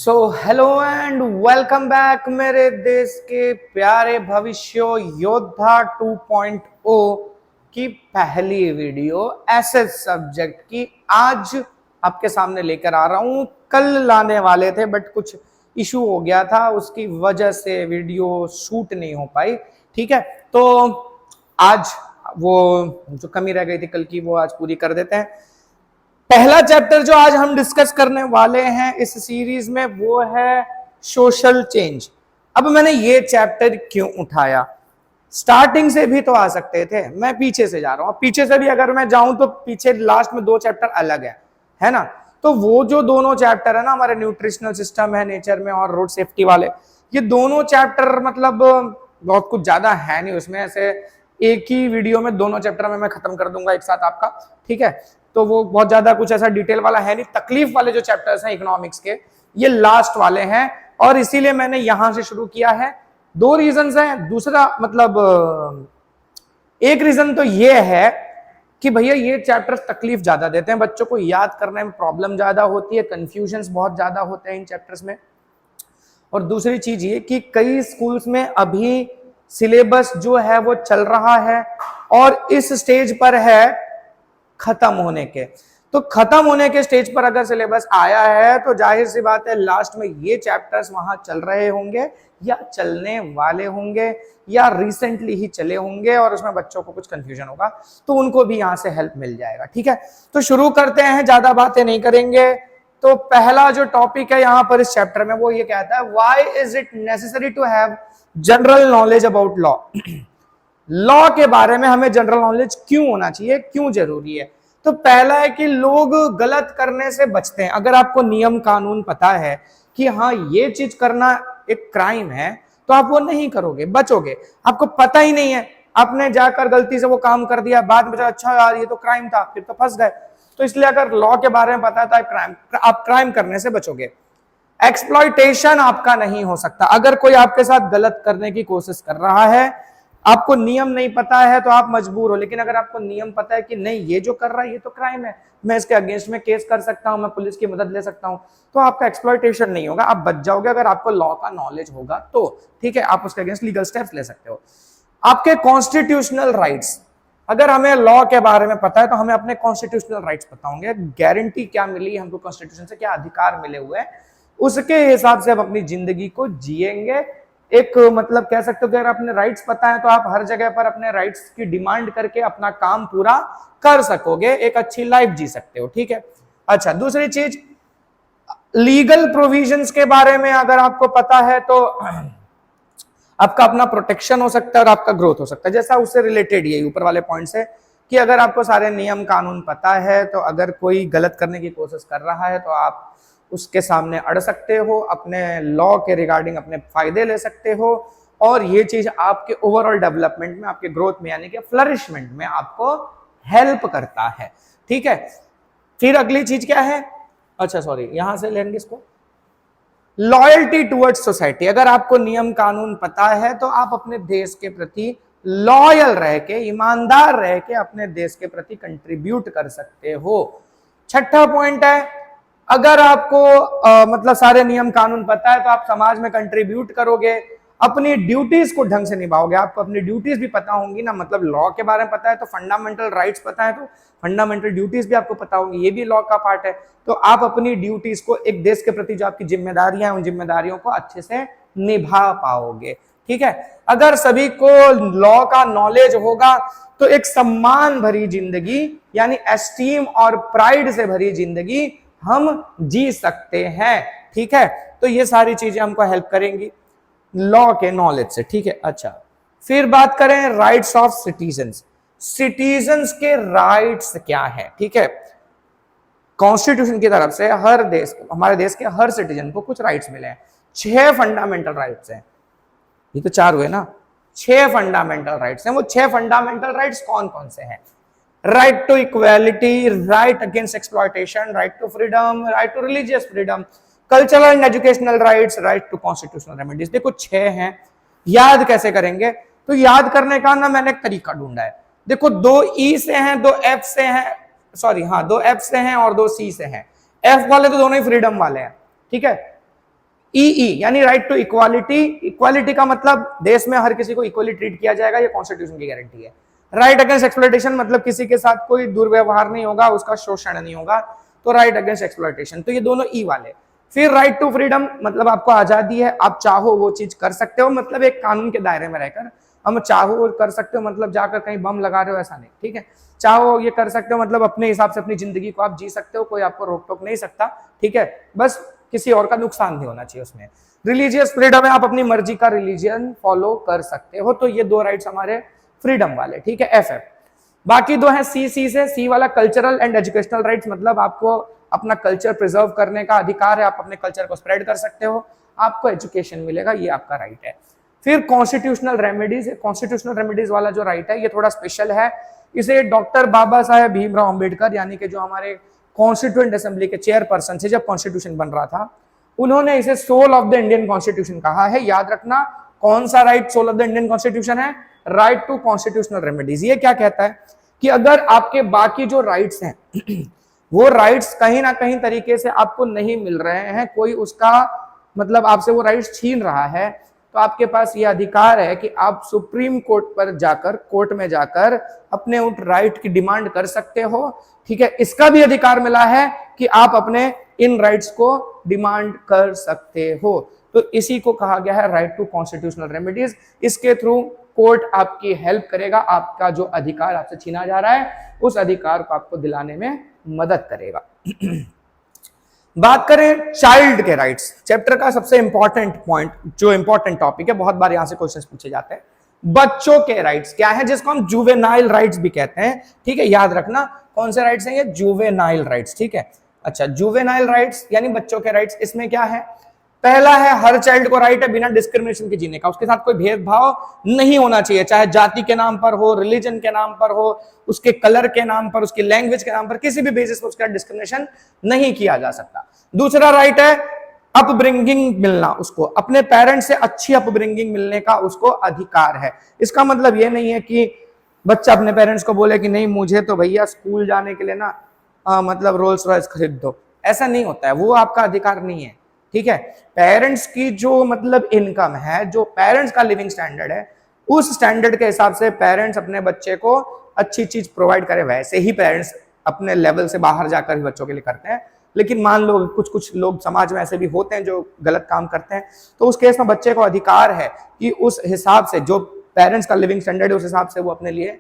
Hello and welcome back मेरे देश के प्यारे भविष्य योद्धा 2.0 की पहली वीडियो ऐसे सब्जेक्ट की आज आपके सामने लेकर आ रहा हूं। कल लाने वाले थे बट कुछ इशू हो गया था, उसकी वजह से वीडियो शूट नहीं हो पाई। ठीक है, तो आज वो जो कमी रह गई थी कल की वो आज पूरी कर देते हैं। पहला चैप्टर जो आज हम डिस्कस करने वाले हैं इस सीरीज में वो है सोशल चेंज। अब मैंने ये चैप्टर क्यों उठाया, स्टार्टिंग से भी तो आ सकते थे, मैं पीछे से जा रहा हूं। पीछे से भी अगर मैं जाऊं तो पीछे लास्ट में दो चैप्टर अलग है ना। तो वो जो दोनों चैप्टर है ना, हमारे न्यूट्रिशनल सिस्टम है नेचर में और रोड सेफ्टी वाले, ये दोनों चैप्टर मतलब बहुत कुछ ज्यादा है नहीं उसमें, ऐसे एक ही वीडियो में दोनों चैप्टर में मैं खत्म कर दूंगा एक साथ आपका। ठीक है, तो वो बहुत ज्यादा कुछ ऐसा डिटेल वाला है नहीं। तकलीफ वाले जो चैप्टर्स हैं इकोनॉमिक्स के, ये लास्ट वाले हैं और इसीलिए मैंने यहां से शुरू किया है। दो रीजंस हैं। दूसरा मतलब एक रीजन तो ये है कि भैया ये चैप्टर्स तकलीफ ज्यादा देते हैं, बच्चों को याद करने में प्रॉब्लम ज्यादा होती है, कंफ्यूजन्स बहुत ज्यादा होते हैं इन चैप्टर्स में। और दूसरी चीज ये कि कई स्कूल्स में अभी सिलेबस जो है वो चल रहा है और इस स्टेज पर है खत्म होने के। तो खत्म होने के स्टेज पर अगर सिलेबस आया है तो जाहिर सी बात है लास्ट में ये चैप्टर्स वहां चल रहे होंगे या चलने वाले होंगे या रिसेंटली ही चले होंगे और उसमें बच्चों को कुछ कंफ्यूजन होगा, तो उनको भी यहां से हेल्प मिल जाएगा। ठीक है, तो शुरू करते हैं, ज्यादा बातें नहीं करेंगे। तो पहला जो टॉपिक है यहां पर इस चैप्टर में वो ये कहता है, why is it necessary to have general knowledge about law. Law के बारे में हमें जनरल नॉलेज क्यों होना चाहिए, क्यों जरूरी है। तो पहला है कि लोग गलत करने से बचते हैं। अगर आपको नियम कानून पता है कि हाँ ये चीज करना एक क्राइम है तो आप वो नहीं करोगे, बचोगे। आपको पता ही नहीं है, आपने जाकर गलती से वो काम कर दिया, बाद में अच्छा यार ये तो क्राइम था, फिर तो फंस गए। तो इसलिए अगर लॉ के बारे में पता है तो आप क्राइम करने से बचोगे। एक्सप्लॉयटेशन आपका नहीं हो सकता। अगर कोई आपके साथ गलत करने की कोशिश कर रहा है, आपको नियम नहीं पता है तो आप मजबूर हो, लेकिन अगर आपको नियम पता है कि नहीं ये जो कर रहा है ये तो क्राइम है, मैं इसके अगेंस्ट में केस कर सकता हूं, मैं पुलिस की मदद ले सकता हूं, तो आपका एक्सप्लॉयटेशन नहीं होगा, आप बच जाओगे अगर आपको लॉ का नॉलेज होगा तो। ठीक है, आप उसके अगेंस्ट लीगल स्टेप्स ले सकते हो। आपके कॉन्स्टिट्यूशनल राइट्स, अगर हमें लॉ के बारे में पता है तो हमें अपने कॉन्स्टिट्यूशनल राइट्स पता होंगे, गारंटी क्या मिली हमको कॉन्स्टिट्यूशन से, क्या अधिकार मिले हुए हैं, उसके हिसाब से हम अपनी जिंदगी को जिएंगे। एक मतलब कह सकते हो कि अगर अपने राइट्स पता है तो आप हर जगह पर अपने राइट्स की डिमांड करके अपना काम पूरा कर सकोगे, एक अच्छी लाइफ जी सकते हो। ठीक है, अच्छा दूसरी चीज, लीगल प्रोविजंस के बारे में अगर आपको पता है तो आपका अपना प्रोटेक्शन हो सकता है और आपका ग्रोथ हो सकता है। जैसा उससे रिलेटेड यही ऊपर वाले पॉइंट से कि अगर आपको सारे नियम कानून पता है तो अगर कोई गलत करने की कोशिश कर रहा है तो आप उसके सामने अड़ सकते हो, अपने लॉ के रिगार्डिंग अपने फायदे ले सकते हो, और ये चीज आपके ओवरऑल डेवलपमेंट में, आपके ग्रोथ में यानी कि फ्लरिशमेंट में आपको हेल्प करता है। ठीक है, फिर अगली चीज क्या है, अच्छा सॉरी यहां से लेंगे इसको, लॉयल्टी टुवर्ड्स सोसाइटी। अगर आपको नियम कानून पता है तो आप अपने देश के प्रति लॉयल रह के, ईमानदार रह के अपने देश के प्रति कंट्रीब्यूट कर सकते हो। छठा पॉइंट है, अगर आपको मतलब सारे नियम कानून पता है तो आप समाज में कंट्रीब्यूट करोगे, अपनी ड्यूटीज को ढंग से निभाओगे। आपको अपनी ड्यूटीज भी पता होंगी ना, मतलब लॉ के बारे में पता है तो फंडामेंटल राइट्स पता है तो फंडामेंटल ड्यूटीज भी आपको पता होंगी, ये भी लॉ का पार्ट है। तो आप अपनी ड्यूटीज को, एक देश के प्रति जो आपकी जिम्मेदारियां हैं उन जिम्मेदारियों को अच्छे से निभा पाओगे। ठीक है, अगर सभी को लॉ का नॉलेज होगा तो एक सम्मान भरी जिंदगी यानी एस्टीम और प्राइड से भरी जिंदगी हम जी सकते हैं। ठीक है, तो ये सारी चीजें हमको हेल्प करेंगी लॉ के नॉलेज से। ठीक है, अच्छा फिर बात करें राइट्स ऑफ सिटीजन्स। सिटीजन्स के राइट्स क्या है। ठीक है, कॉन्स्टिट्यूशन की तरफ से हर देश, हमारे देश के हर सिटीजन को कुछ राइट्स मिले हैं। 6 फंडामेंटल राइट्स हैं, ये तो 4 हुए ना, 6 फंडामेंटल राइट्स हैं। वो 6 फंडामेंटल राइट्स कौन कौन से हैं? Right to equality, right against exploitation, right to freedom, right to religious freedom, cultural and educational rights, right to constitutional remedies. देखो 6 हैं, याद कैसे करेंगे? तो याद करने का ना मैंने एक तरीका ढूंढा है। देखो 2 ई से हैं, 2 एफ से हैं, सॉरी हाँ 2 एफ से हैं और 2 सी से हैं। एफ वाले तो दोनों ही फ्रीडम वाले हैं। ठीक है, ई यानी राइट टू इक्वालिटी। इक्वालिटी का मतलब देश में हर किसी को इक्वली ट्रीट किया जाएगा, ये कॉन्स्टिट्यूशन की गारंटी है। राइट अगेंस्ट एक्सप्लॉइटेशन मतलब किसी के साथ कोई दुर्व्यवहार नहीं होगा, उसका शोषण नहीं होगा, तो राइट अगेंस्ट एक्सप्लॉइटेशन, तो ये दोनों ई वाले। फिर राइट टू फ्रीडम मतलब आपको आजादी है, आप चाहो वो चीज कर सकते हो, मतलब एक कानून के दायरे में रहकर हम चाहो वो कर सकते हो, मतलब जाकर कहीं बम लगा रहे हो ऐसा नहीं, ठीक है। चाहो ये कर सकते हो मतलब अपने हिसाब से अपनी जिंदगी को आप जी सकते हो, कोई आपको रोक टोक नहीं सकता, ठीक है, बस किसी और का नुकसान नहीं होना चाहिए उसमें। रिलीजियस फ्रीडम है, आप अपनी मर्जी का रिलीजन फॉलो कर सकते हो, तो ये दो राइट्स हमारे फ्रीडम वाले, ठीक है, एफ। बाकी दो है सी से। सी वाला कल्चरल एंड एजुकेशनल राइट्स, मतलब आपको अपना कल्चर प्रिजर्व करने का अधिकार है, आप अपने कल्चर को स्प्रेड कर सकते हो, आपको एजुकेशन मिलेगा, ये आपका राइट है। फिर कॉन्स्टिट्यूशनल रेमेडीज, कॉन्स्टिट्यूशनल रेमेडीज वाला जो राइट है ये थोड़ा स्पेशल है, इसे डॉक्टर बाबा साहेब भीमराव अंबेडकर यानी कि जो हमारे कॉन्स्टिट्यूएंट असेंबली के चेयरपर्सन थे जब कॉन्स्टिट्यूशन बन रहा था, उन्होंने इसे soul of the Indian constitution कहा है। याद रखना कौन सा right soul of the Indian constitution है, राइट टू कॉन्स्टिट्यूशनल रेमेडीज। ये क्या कहता है कि अगर आपके बाकी जो राइट्स हैं वो राइट्स कहीं ना कहीं तरीके से आपको नहीं मिल रहे हैं, कोई उसका मतलब आपसे वो राइट्स छीन रहा है, तो आपके पास ये अधिकार है कि आप सुप्रीम कोर्ट पर जाकर, कोर्ट में जाकर अपने उन राइट की डिमांड कर सकते हो, ठीक है। इसका भी अधिकार मिला है कि आप अपने इन राइट्स को डिमांड कर सकते हो, तो इसी को कहा गया है राइट टू कॉन्स्टिट्यूशनल रेमेडीज। इसके थ्रू कोर्ट आपकी हेल्प करेगा, आपका जो अधिकार आपसे छीना जा रहा है उस अधिकार को आपको दिलाने में मदद करेगा। बात करें चाइल्ड के राइट्स, चैप्टर का सबसे इंपॉर्टेंट पॉइंट, जो इंपॉर्टेंट टॉपिक है, बहुत बार यहां से क्वेश्चंस पूछे जाते हैं। बच्चों के राइट्स क्या है, जिसको हम जुवेनाइल राइट्स भी कहते हैं, ठीक है, याद रखना कौन से राइट्स हैं ये, जुवेनाइल राइट्स, ठीक है। अच्छा, जुवेनाइल राइट्स यानी बच्चों के राइट्स, इसमें क्या है, पहला है हर चाइल्ड को राइट है बिना डिस्क्रिमिनेशन के जीने का, उसके साथ कोई भेदभाव नहीं होना चाहिए, चाहे जाति के नाम पर हो, रिलीजन के नाम पर हो, उसके कलर के नाम पर, उसकी लैंग्वेज के नाम पर, किसी भी बेसिस पर उसका डिस्क्रिमिनेशन नहीं किया जा सकता। दूसरा राइट है अपब्रिंगिंग मिलना, उसको अपने पेरेंट्स से अच्छी अपब्रिंगिंग मिलने का उसको अधिकार है। इसका मतलब ये नहीं है कि बच्चा अपने पेरेंट्स को बोले कि नहीं मुझे तो भैया स्कूल जाने के लिए ना मतलब रोल्स रॉयस खरीद दो, ऐसा नहीं होता है, वो आपका अधिकार नहीं है, ठीक है। पेरेंट्स की जो मतलब इनकम है, जो पेरेंट्स का लिविंग स्टैंडर्ड है, उस स्टैंडर्ड के हिसाब से पेरेंट्स अपने बच्चे को अच्छी चीज प्रोवाइड करे। वैसे ही पेरेंट्स अपने लेवल से बाहर जाकर ही बच्चों के लिए करते हैं, लेकिन मान लो कुछ लोग समाज में ऐसे भी होते हैं जो गलत काम करते हैं, तो उस केस में बच्चे को अधिकार है कि उस हिसाब से जो पेरेंट्स का लिविंग स्टैंडर्ड है उस हिसाब से वो अपने लिए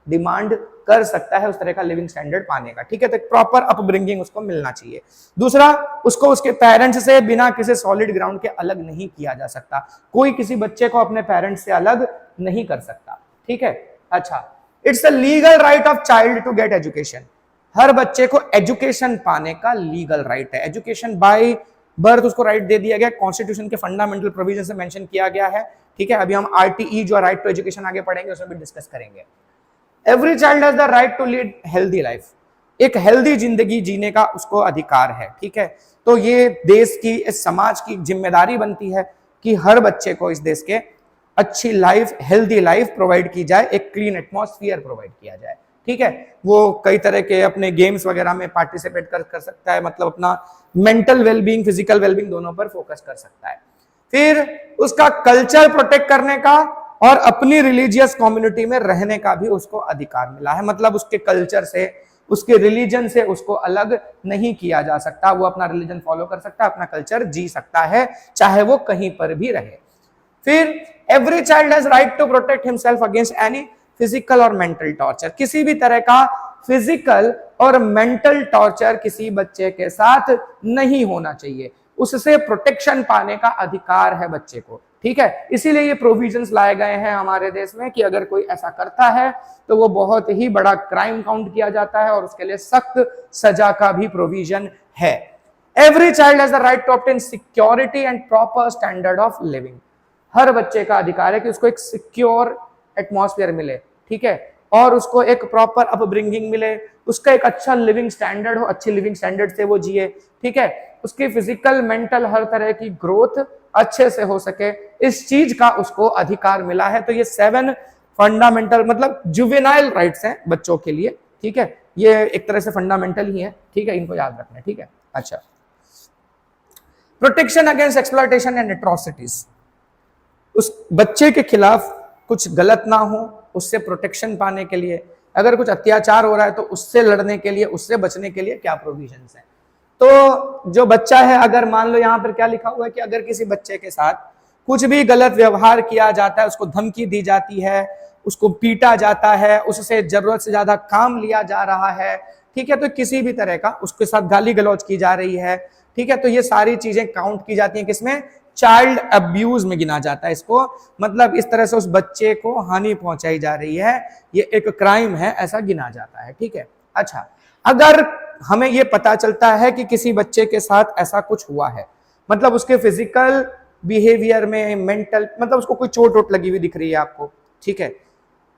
डिमांड कर सकता है उस तरह का लिविंग स्टैंडर्ड पाने का, ठीक है। तो प्रॉपर अपब्रिंगिंग उसको मिलना चाहिए। दूसरा, उसको उसके पेरेंट्स से बिना किसी सॉलिड ग्राउंड के अलग नहीं किया जा सकता, कोई किसी बच्चे को अपने पेरेंट्स से अलग नहीं कर सकता, ठीक है। अच्छा, it's a legal right of child to get education, हर बच्चे को एजुकेशन पाने का लीगल राइट है। एजुकेशन बाय बर्थ उसको राइट दे दिया गया, कॉन्स्टिट्यूशन के फंडामेंटल प्रोविजन से मेंशन किया गया है, ठीक है। अभी हम आरटीई जो राइट टू एजुकेशन आगे पढ़ेंगे उसमें भी डिस्कस करेंगे। Every child has the right to lead healthy life, एक हेल्दी जिंदगी जीने का उसको अधिकार है, ठीक है। तो ये देश की, इस समाज की जिम्मेदारी बनती है कि हर बच्चे को इस देश के अच्छी लाइफ, हेल्दी लाइफ प्रोवाइड की जाए, एक क्लीन एटमॉस्फेयर प्रोवाइड किया जाए, ठीक है। वो कई तरह के अपने गेम्स वगैरह में पार्टिसिपेट कर सकता है, मतलब अपना मेंटल वेलबींग, फिजिकल वेलबींग दोनों पर फोकस कर सकता है। फिर उसका कल्चर प्रोटेक्ट करने का और अपनी रिलीजियस कम्युनिटी में रहने का भी उसको अधिकार मिला है, मतलब उसके कल्चर से, उसके रिलीजन से उसको अलग नहीं किया जा सकता, वो अपना रिलीजन फॉलो कर सकता है, अपना कल्चर जी सकता है, चाहे वो कहीं पर भी रहे। फिर every child has right to protect himself against any physical और मेंटल टॉर्चर, किसी भी तरह का फिजिकल और मेंटल टॉर्चर किसी बच्चे के साथ नहीं होना चाहिए, उससे प्रोटेक्शन पाने का अधिकार है बच्चे को, ठीक है। इसीलिए ये प्रोविजंस लाए गए हैं हमारे देश में कि अगर कोई ऐसा करता है तो वो बहुत ही बड़ा क्राइम काउंट किया जाता है और उसके लिए सख्त सजा का भी प्रोविजन है। Every child has the right to obtain security and proper standard of living, हर बच्चे का अधिकार है कि उसको एक सिक्योर एटमॉस्फेयर मिले, ठीक है, और उसको एक प्रॉपर अपब्रिंगिंग मिले, उसका एक अच्छा लिविंग स्टैंडर्ड हो, अच्छी लिविंग स्टैंडर्ड से वो जिए, ठीक है, उसकी फिजिकल, मेंटल हर तरह की ग्रोथ अच्छे से हो सके, इस चीज का उसको अधिकार मिला है। तो ये 7 फंडामेंटल मतलब जुवेनाइल राइट्स हैं बच्चों के लिए, ठीक है, ये एक तरह से फंडामेंटल ही है, ठीक है, इनको याद रखना है, ठीक है। अच्छा, protection against exploitation and atrocities, उस बच्चे के खिलाफ कुछ गलत ना हो, उससे प्रोटेक्शन पाने के लिए, अगर कुछ अत्याचार हो रहा है तो उससे लड़ने के लिए, उससे बचने के लिए क्या प्रोविजंस हैं। तो जो बच्चा है, अगर मान लो यहाँ पर क्या लिखा हुआ है कि अगर किसी बच्चे के साथ कुछ भी गलत व्यवहार किया जाता है, उसको धमकी दी जाती है, उसको पीटा जाता है, उससे जरूरत से ज्यादा काम लिया जा रहा है, ठीक है, तो किसी भी तरह का उसके साथ गाली गलौज की जा रही है, ठीक है, तो ये सारी चीजें काउंट की जाती हैं किसमें, चाइल्ड अब्यूज में गिना जाता है इसको। मतलब इस तरह से उस बच्चे को हानि पहुंचाई जा रही है, ये एक क्राइम है, ऐसा गिना जाता है, ठीक है। अच्छा, अगर हमें ये पता चलता है कि किसी बच्चे के साथ ऐसा कुछ हुआ है, मतलब उसके फिजिकल बिहेवियर में, मेंटल, मतलब उसको कोई चोट वोट लगी हुई दिख रही है आपको, ठीक है,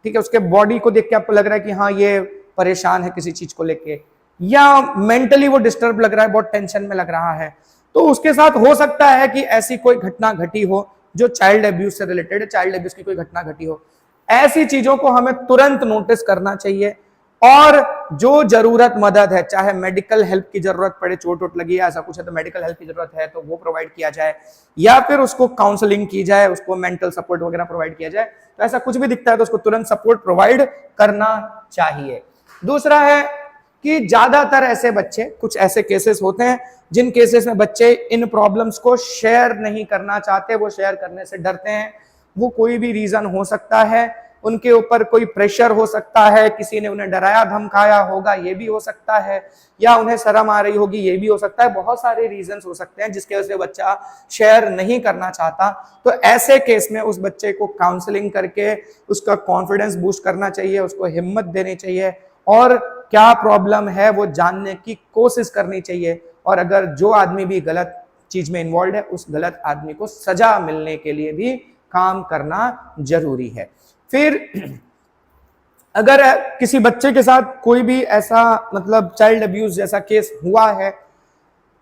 ठीक है, उसके बॉडी को देख के आपको लग रहा है कि हाँ ये परेशान है किसी चीज को लेके, या मेंटली वो डिस्टर्ब लग रहा है, बहुत टेंशन में लग रहा है, तो उसके साथ हो सकता है कि ऐसी कोई घटना घटी हो जो चाइल्ड अब्यूज से रिलेटेड है, चाइल्ड अब्यूज की कोई घटना घटी हो। ऐसी चीजों को हमें तुरंत नोटिस करना चाहिए, और जो जरूरत मदद है, चाहे मेडिकल हेल्प की जरूरत पड़े, चोट वोट लगी है, ऐसा कुछ है तो मेडिकल हेल्प की जरूरत है तो वो प्रोवाइड किया जाए, या फिर उसको काउंसलिंग की जाए, उसको मेंटल सपोर्ट वगैरह प्रोवाइड किया जाए। तो ऐसा कुछ भी दिखता है तो उसको तुरंत सपोर्ट प्रोवाइड करना चाहिए। दूसरा है कि ज्यादातर ऐसे बच्चे, कुछ ऐसे केसेस होते हैं जिन केसेस में बच्चे इन प्रॉब्लम्स को शेयर नहीं करना चाहते, वो शेयर करने से डरते हैं। वो कोई भी रीजन हो सकता है, उनके ऊपर कोई प्रेशर हो सकता है, किसी ने उन्हें डराया धमकाया होगा, ये भी हो सकता है, या उन्हें शर्म आ रही होगी, ये भी हो सकता है। बहुत सारे रीजंस हो सकते हैं जिसके वजह से बच्चा शेयर नहीं करना चाहता। तो ऐसे केस में उस बच्चे को काउंसलिंग करके उसका कॉन्फिडेंस बूस्ट करना चाहिए, उसको हिम्मत देनी चाहिए, और क्या प्रॉब्लम है वो जानने की कोशिश करनी चाहिए। और अगर जो आदमी भी गलत चीज में इन्वॉल्व है, उस गलत आदमी को सजा मिलने के लिए भी काम करना जरूरी है। फिर अगर किसी बच्चे के साथ कोई भी ऐसा मतलब चाइल्ड अब्यूज जैसा केस हुआ है,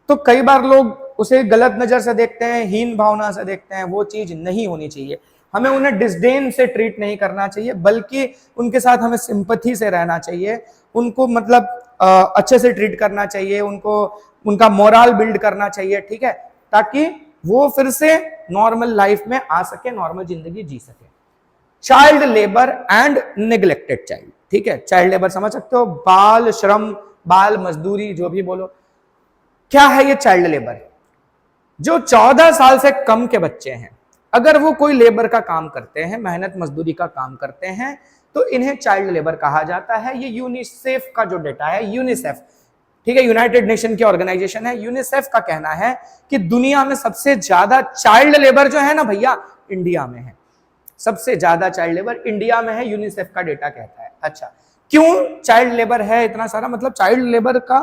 तो कई बार लोग उसे गलत नजर से देखते हैं, हीन भावना से देखते हैं। वो चीज नहीं होनी चाहिए। हमें उन्हें डिस्डेन से ट्रीट नहीं करना चाहिए, बल्कि उनके साथ हमें सिंपैथी से रहना चाहिए, उनको मतलब अच्छे से ट्रीट करना चाहिए, उनको उनका मोरल बिल्ड करना चाहिए, ठीक है, ताकि वो फिर से नॉर्मल लाइफ में आ सके, नॉर्मल जिंदगी जी सके। Child labour and neglected child, ठीक है, चाइल्ड लेबर समझ सकते हो, बाल श्रम, बाल मजदूरी, जो भी बोलो। क्या है ये चाइल्ड लेबर? जो 14 साल से कम के बच्चे हैं, अगर वो कोई लेबर का काम करते हैं, मेहनत मजदूरी का काम करते हैं, तो इन्हें चाइल्ड लेबर कहा जाता है। ये यूनिसेफ का जो डेटा है, यूनिसेफ, ठीक है, यूनाइटेड नेशन की ऑर्गेनाइजेशन है, यूनिसेफ का कहना है कि दुनिया में सबसे ज्यादा चाइल्ड लेबर जो है ना भैया, इंडिया में है। सबसे ज्यादा चाइल्ड लेबर इंडिया में है, यूनिसेफ का डेटा कहता है। अच्छा, क्यों चाइल्ड लेबर है इतना सारा? मतलब चाइल्ड लेबर का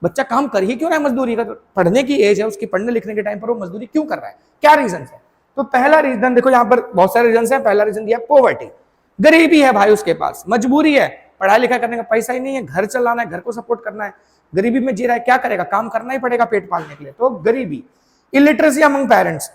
बच्चा काम कर ही क्यों रहा है मजदूरी का? पढ़ने की एज है उसकी, पढ़ने लिखने के टाइम पर वो मजदूरी क्यों कर रहा है? क्या रीजन है? तो पहला रीजन देखो, यहाँ पर बहुत सारे रीजन है। पहला रीजन दिया पॉवर्टी, गरीबी है भाई, उसके पास मजबूरी है, पढ़ाई लिखा करने का पैसा ही नहीं है, घर चलाना है, घर को सपोर्ट करना है, गरीबी में जी रहा है, क्या करेगा? काम करना ही पड़ेगा पेट पालने के लिए, तो गरीबी। इलिटरेसी अमंग पेरेंट्स,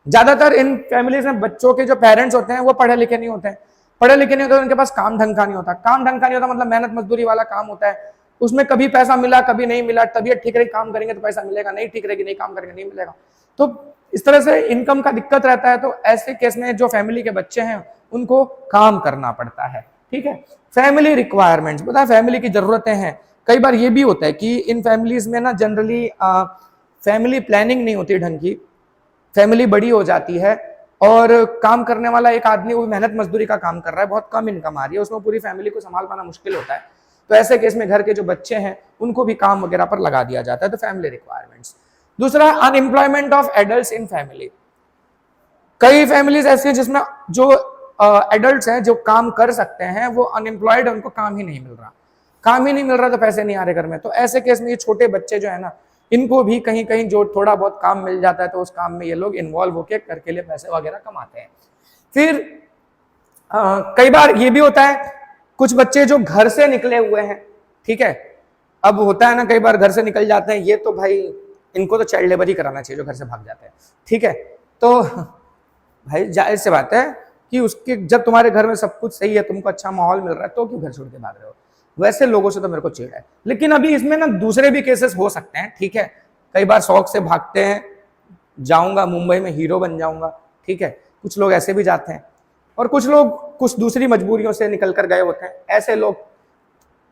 ज्यादातर इन फैमिलीज में बच्चों के जो पेरेंट्स होते हैं वो पढ़े लिखे नहीं होते हैं। पढ़े लिखे नहीं होते, उनके पास काम ढंग का नहीं होता। काम ढंग का नहीं होता मतलब मेहनत मजदूरी वाला काम होता है, उसमें कभी पैसा मिला कभी नहीं मिला। तबीयत ठीक रही काम करेंगे तो पैसा मिलेगा, नहीं ठीक रहेगी नहीं काम करेंगे नहीं मिलेगा। तो इस तरह से इनकम का दिक्कत रहता है। तो ऐसे केस में जो फैमिली के बच्चे हैं उनको काम करना पड़ता है, ठीक है। फैमिली रिक्वायरमेंट्स, पता है फैमिली की जरूरतें हैं। कई बार ये भी होता है कि इन फैमिलीज में ना जनरली फैमिली प्लानिंग नहीं होती ढंग की, फैमिली बड़ी हो जाती है और काम करने वाला एक आदमी वो मेहनत मजदूरी का काम कर रहा है, बहुत कम इनकम आ रही है, उसमें पूरी फैमिली को संभाल पाना मुश्किल होता है। तो ऐसे केस में घर के जो बच्चे हैं उनको भी काम वगैरह पर लगा दिया जाता है। तो फैमिली रिक्वायरमेंट्स। दूसरा, unemployment of adults in family. कई फैमिलीज ऐसी है जिसमें जो एडल्ट्स हैं जो काम कर सकते हैं वो अनएम्प्लॉयड, उनको काम ही नहीं मिल रहा। काम ही नहीं मिल रहा तो पैसे नहीं आ रहे घर में। तो ऐसे केस में ये छोटे बच्चे जो है ना, इनको भी कहीं कहीं जो थोड़ा बहुत काम मिल जाता है तो उस काम में ये लोग इन्वॉल्व होकर घर के लिए पैसे वगैरह कमाते हैं। फिर कई बार ये भी होता है कुछ बच्चे जो घर से निकले हुए हैं, ठीक है, अब होता है ना कई बार घर से निकल जाते हैं, ये तो भाई इनको तो चाइल्ड लेबर ही कराना चाहिए जो घर से भाग जाते हैं, ठीक है। तो भाई जाहिर सी बात है कि उसके जब तुम्हारे घर में सब कुछ सही है, तुमको अच्छा माहौल मिल रहा है, तो क्यों घर छोड़ के भाग रहे हो? वैसे लोगों से तो मेरे को चिढ़ है। लेकिन अभी इसमें ना दूसरे भी केसेस हो सकते हैं, ठीक है। कई बार शौक से भागते हैं, जाऊंगा मुंबई में हीरो बन जाऊंगा, ठीक है। कुछ लोग ऐसे भी जाते हैं और कुछ लोग कुछ दूसरी मजबूरियों से निकल कर गए होते हैं। ऐसे लोग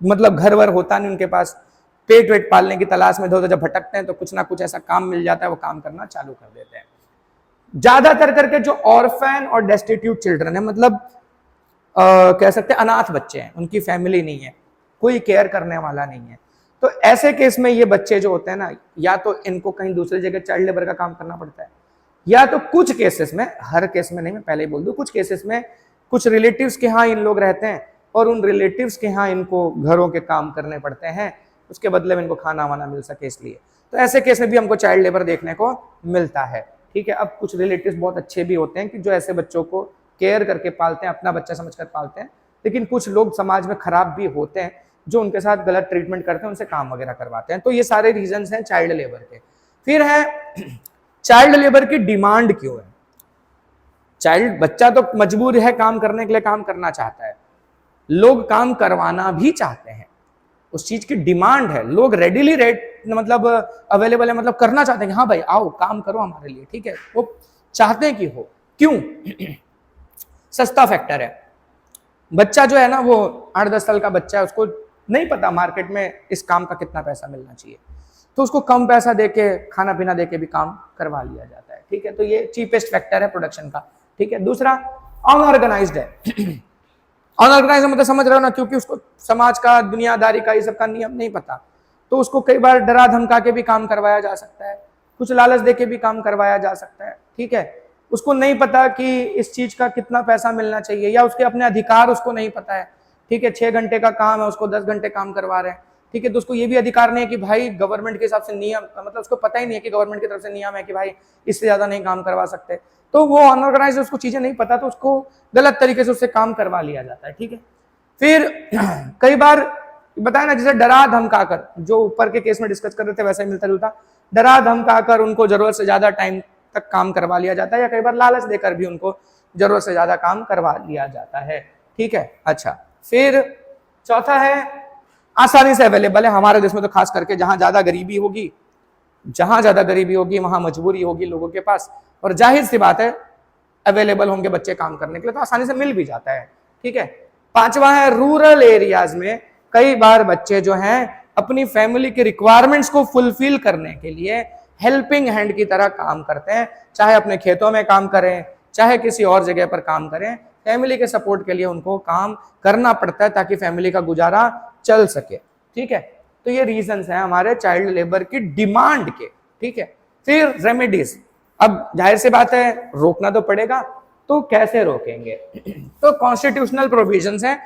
मतलब घर वर होता नहीं उनके पास, पेट वेट पालने की तलाश में इधर जब भटकते हैं तो कुछ ना कुछ ऐसा काम मिल जाता है, वो काम करना चालू कर देते हैं। ज्यादातर करके जो ऑर्फन और डेस्टिट्यूट चिल्ड्रन है, मतलब कह सकते हैं अनाथ बच्चे हैं, उनकी फैमिली नहीं है, कोई केयर करने वाला नहीं है, तो ऐसे केस में ये बच्चे जो होते हैं ना, या तो इनको कहीं दूसरी जगह चाइल्ड लेबर का काम करना पड़ता है, या तो कुछ केसेस में, हर केस में नहीं, मैं पहले ही बोल दूं, कुछ केसेस में कुछ रिलेटिव्स के यहाँ इन लोग रहते हैं और उन रिलेटिव्स के यहाँ इनको घरों के काम करने पड़ते हैं, उसके बदले में इनको खाना वाना मिल सके इसलिए। तो ऐसे केस में भी हमको चाइल्ड लेबर देखने को मिलता है, ठीक है। अब कुछ रिलेटिव्स बहुत अच्छे भी होते हैं कि जो ऐसे बच्चों को केयर करके पालते हैं, अपना बच्चा समझकर पालते हैं, लेकिन कुछ लोग समाज में खराब भी होते हैं जो उनके साथ गलत ट्रीटमेंट करते हैं, उनसे काम वगैरह करवाते हैं। तो ये सारे रीजंस हैं चाइल्ड लेबर के। फिर है चाइल्ड लेबर की डिमांड क्यों है। चाइल्ड बच्चा तो मजबूर है काम करने के लिए, काम करना चाहता है, लोग काम करवाना भी चाहते हैं, उस चीज की डिमांड है, लोग रेडिली मतलब अवेलेबल है, मतलब करना चाहते हैं कि हाँ भाई आओ काम करो हमारे लिए, ठीक है, वो चाहते हैं कि हो। क्यों? सस्ता फैक्टर है। बच्चा जो है ना, वो 8-10 साल का बच्चा है, उसको नहीं पता मार्केट में इस काम का कितना पैसा मिलना चाहिए, तो उसको कम पैसा देके, खाना पीना देके भी काम करवा लिया जाता है, ठीक है। तो ये चीपेस्ट फैक्टर है प्रोडक्शन का, ठीक है। दूसरा, अनऑर्गेनाइज्ड है। अनऑर्गेनाइज्ड मतलब समझ रहे हो ना, क्योंकि उसको समाज का, दुनियादारी का, ये सब का नियम नहीं पता, तो उसको कई बार डरा धमका के भी काम करवाया जा सकता है, कुछ लालच देके भी काम करवाया जा सकता है, ठीक है। उसको नहीं पता कि इस चीज का कितना पैसा मिलना चाहिए, या उसके अपने अधिकार उसको नहीं पता है, ठीक है। 6 घंटे का काम है, उसको 10 घंटे काम करवा रहे हैं, ठीक है। तो उसको ये भी अधिकार नहीं है कि भाई गवर्नमेंट के हिसाब से नियम, मतलब उसको पता ही नहीं है कि गवर्नमेंट की तरफ से नियम है कि भाई इससे ज्यादा नहीं काम करवा सकते, तो वो अनऑर्गेनाइज, उसको चीजें नहीं पता, तो उसको गलत तरीके से उससे काम करवा लिया जाता है, ठीक है। फिर कई बार बताया ना, जैसे डरा धमका कर, जो ऊपर के केस में डिस्कस कर रहे थे वैसा ही मिलता जुलता, डरा धमका कर उनको जरूरत से ज्यादा टाइम तक काम करवा लिया जाता है, या कई बार लालच देकर भी उनको जरूरत से ज्यादा काम करवा लिया जाता है, ठीक है। अच्छा, फिर चौथा है आसानी से अवेलेबल है। हमारे देश में तो खास करके जहां ज्यादा गरीबी होगी, वहां मजबूरी होगी लोगों के पास, और जाहिर सी बात है अवेलेबल होंगे बच्चे काम करने के लिए, तो आसानी से मिल भी जाता है, ठीक है। पांचवा है रूरल एरियाज में कई बार बच्चे जो हैं अपनी फैमिली के रिक्वायरमेंट्स को फुलफिल करने के लिए हेल्पिंग हैंड की तरह काम करते हैं, चाहे अपने खेतों में काम करें, चाहे किसी और जगह पर काम करें, फैमिली के सपोर्ट के लिए उनको काम करना पड़ता है ताकि फैमिली का गुजारा चल सके, ठीक है। तो ये रीजंस हैं हमारे चाइल्ड लेबर की डिमांड के, ठीक है। फिर रेमेडीज, अब जाहिर सी बात है रोकना तो पड़ेगा, तो कैसे रोकेंगे? तो कॉन्स्टिट्यूशनल प्रोविजंस हैं,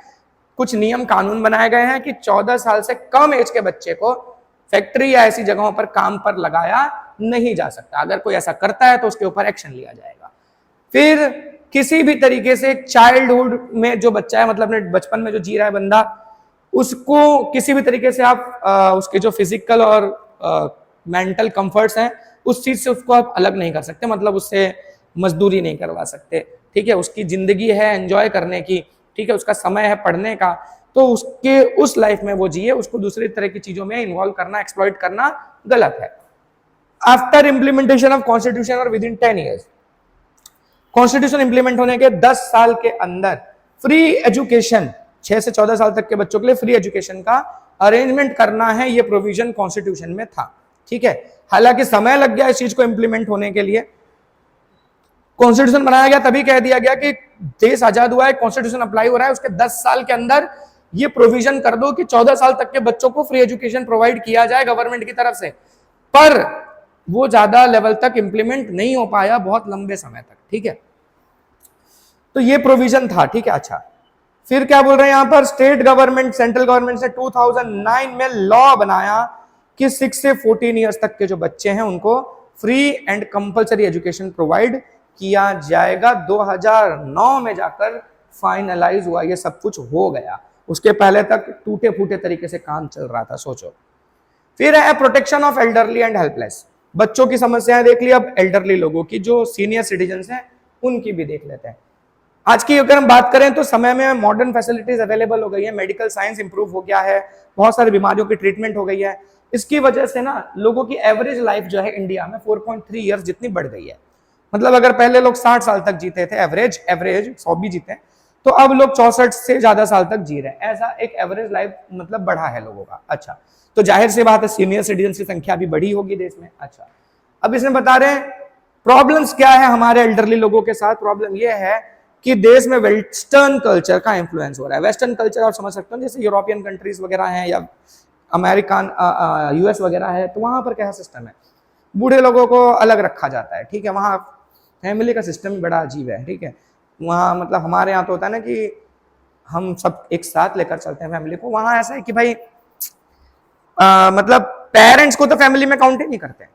कुछ नियम कानून बनाए गए हैं कि 14 साल से कम एज के बच्चे को फैक्ट्री या ऐसी जगहों पर काम पर लगाया नहीं जा सकता, अगर कोई ऐसा करता है तो उसके ऊपर एक्शन लिया जाएगा। फिर किसी भी तरीके से चाइल्डहुड में जो बच्चा है, मतलब अपने बचपन में जो जी रहा है बंदा, उसको किसी भी तरीके से आप उसके जो फिजिकल और मेंटल कंफर्ट्स हैं उस चीज से उसको आप अलग नहीं कर सकते, मतलब उससे मजदूरी नहीं करवा सकते, ठीक है। उसकी जिंदगी है एंजॉय करने की, ठीक है, उसका समय है पढ़ने का, तो उसके उस लाइफ में वो जिए, उसको दूसरी तरह की चीजों में इन्वॉल्व करना, एक्सप्लॉइट करना गलत है। आफ्टर इंप्लीमेंटेशन ऑफ कॉन्स्टिट्यूशन और with in 10 years, constitution implement होने के 10 साल के अंदर फ्री एजुकेशन, 6 से 14 साल तक के बच्चों के लिए फ्री एजुकेशन का अरेंजमेंट करना है, ये प्रोविजन कॉन्स्टिट्यूशन में था, ठीक है। हालांकि समय लग गया इस चीज को इंप्लीमेंट होने के लिए, कॉन्स्टिट्यूशन बनाया गया तभी कह दिया गया कि देश आजाद हुआ है, कॉन्स्टिट्यूशन अप्लाई हो रहा है, उसके 10 साल के अंदर ये प्रोविजन कर दो कि 14 साल तक के बच्चों को फ्री एजुकेशन प्रोवाइड किया जाए गवर्नमेंट की तरफ से, पर वो ज्यादा लेवल तक इंप्लीमेंट नहीं हो पाया, बहुत लंबे समय तक, ठीक है। तो ये प्रोविजन था, ठीक है। अच्छा, फिर क्या बोल रहे हैं यहां पर, स्टेट गवर्नमेंट, सेंट्रल गवर्नमेंट से 2009 में लॉ बनाया कि 6 से 14 ईयर्स तक के जो बच्चे हैं उनको free and compulsory education provide किया जाएगा। 2009 में जाकर फाइनलाइज हुआ, ये सब कुछ हो गया, उसके पहले तक टूटे फूटे तरीके से काम चल रहा था, सोचो। फिर है protection of elderly and helpless, बच्चों की समस्याएं देख ली, अब एल्डरली लोगों की, जो सीनियर सिटीजन हैं उनकी भी देख लेते हैं। आज की अगर हम बात करें तो समय में मॉडर्न फैसिलिटीज अवेलेबल हो गई है, मेडिकल साइंस इंप्रूव हो गया है, बहुत सारी बीमारियों की ट्रीटमेंट हो गई है, इसकी वजह से ना लोगों की एवरेज लाइफ जो है इंडिया में 4.3 ईयर्स जितनी बढ़ गई है। मतलब अगर पहले लोग 60 साल तक जीते थे, एवरेज एवरेज 100 भी जीते, तो अब लोग 64 से ज्यादा साल तक जी रहे हैं। ऐसा एक एवरेज लाइफ मतलब बढ़ा है लोगों का। अच्छा, तो जाहिर सी बात है सीनियर सिटीजन की संख्या भी बढ़ी होगी देश में। अच्छा, अब इसमें बता रहे हैं प्रॉब्लम्स क्या है हमारे एल्डरली लोगों के साथ। प्रॉब्लम यह है कि देश में वेस्टर्न कल्चर का इंफ्लुएंस हो रहा है। वेस्टर्न कल्चर आप समझ सकते हो, जैसे यूरोपियन कंट्रीज वगैरह हैं या अमेरिकन यूएस वगैरह है, तो वहां पर क्या सिस्टम है, बूढ़े लोगों को अलग रखा जाता है। ठीक है, वहां फैमिली का सिस्टम बड़ा अजीब है। ठीक है, वहां मतलब हमारे यहाँ तो होता है ना कि हम सब एक साथ लेकर चलते हैं फैमिली को, वहां ऐसा है कि भाई मतलब पेरेंट्स को तो फैमिली में काउंट ही नहीं करते।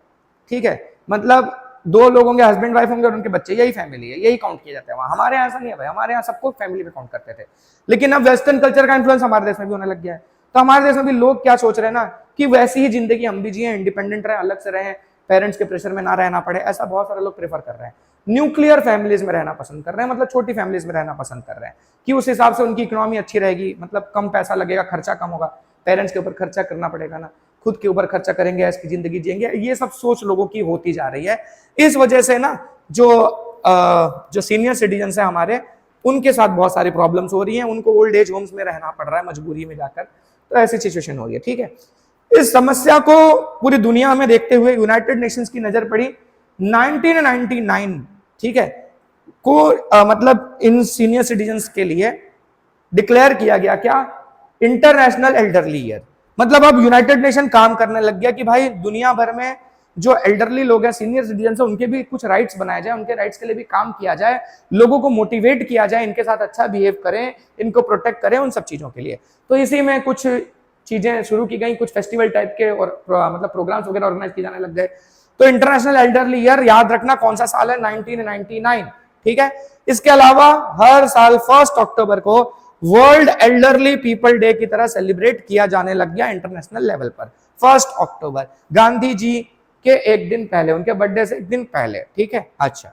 ठीक है, मतलब दो लोग होंगे, हस्बैंड वाइफ होंगे और उनके बच्चे, यही फैमिली है, यही काउंट किया जाता है। वहां हमारे यहाँ ऐसा नहीं है भाई, हमारे यहाँ सबको फैमिली में काउंट करते थे। लेकिन अब वेस्टर्न कल्चर का इन्फ्लुएंस हमारे देश में भी होने लग गया है। तो हमारे देश में भी लोग क्या सोच रहे हैं ना कि वैसी ही जिंदगी हम भी जिए, इंडिपेंडेंट रहे, अलग से रहे, पेरेंट्स के प्रेशर में ना रहना पड़े। ऐसा बहुत सारे लोग प्रेफर कर रहे हैं। न्यूक्लियर फैमिलीज में रहना पसंद कर रहे हैं, मतलब छोटी फैमिलीज में रहना पसंद कर रहे हैं कि उस हिसाब से उनकी इकोनॉमी अच्छी रहेगी, मतलब कम पैसा लगेगा, खर्चा कम होगा, पेरेंट्स के ऊपर खर्चा करना पड़ेगा ना, खुद के ऊपर खर्चा करेंगे, ऐसी जिंदगी जिएंगे। ये सब सोच लोगों की होती जा रही है। इस वजह से ना जो सीनियर सिटीजन है हमारे, उनके साथ बहुत सारी प्रॉब्लम्स हो रही हैं। उनको ओल्ड एज होम्स में रहना पड़ रहा है मजबूरी में जाकर, तो ऐसी सिचुएशन हो रही है। ठीक है, इस समस्या को पूरी दुनिया में देखते हुए यूनाइटेड नेशंस की नजर पड़ी 1999, ठीक है, को मतलब इन सीनियर सिटीजन्स के लिए डिक्लेयर किया गया क्या, इंटरनेशनल एल्डरली ईयर। मतलब अब यूनाइटेड नेशन काम करने लग गया कि भाई दुनिया भर में जो एल्डरली लोग हैं, सीनियर सिटीजन है, उनके भी कुछ राइट्स बनाए जाए, उनके राइट्स के लिए भी काम किया जाए, लोगों को मोटिवेट किया जाए, इनके साथ अच्छा बिहेव करें, इनको प्रोटेक्ट करें, उन सब चीजों के लिए। तो इसी में कुछ चीजें शुरू की गई, कुछ फेस्टिवल टाइप के और मतलब प्रोग्राम्स वगैरह ऑर्गेनाइज किए जाने लग गए। तो इंटरनेशनल एल्डरली ईयर याद रखना कौन सा साल है, 1999। ठीक है, इसके अलावा हर साल 1 अक्टूबर को वर्ल्ड एल्डरली पीपल डे की तरह सेलिब्रेट किया जाने लग गया इंटरनेशनल लेवल पर। 1 अक्टूबर गांधी जी के एक दिन पहले, उनके बर्थडे से एक दिन पहले। ठीक है, अच्छा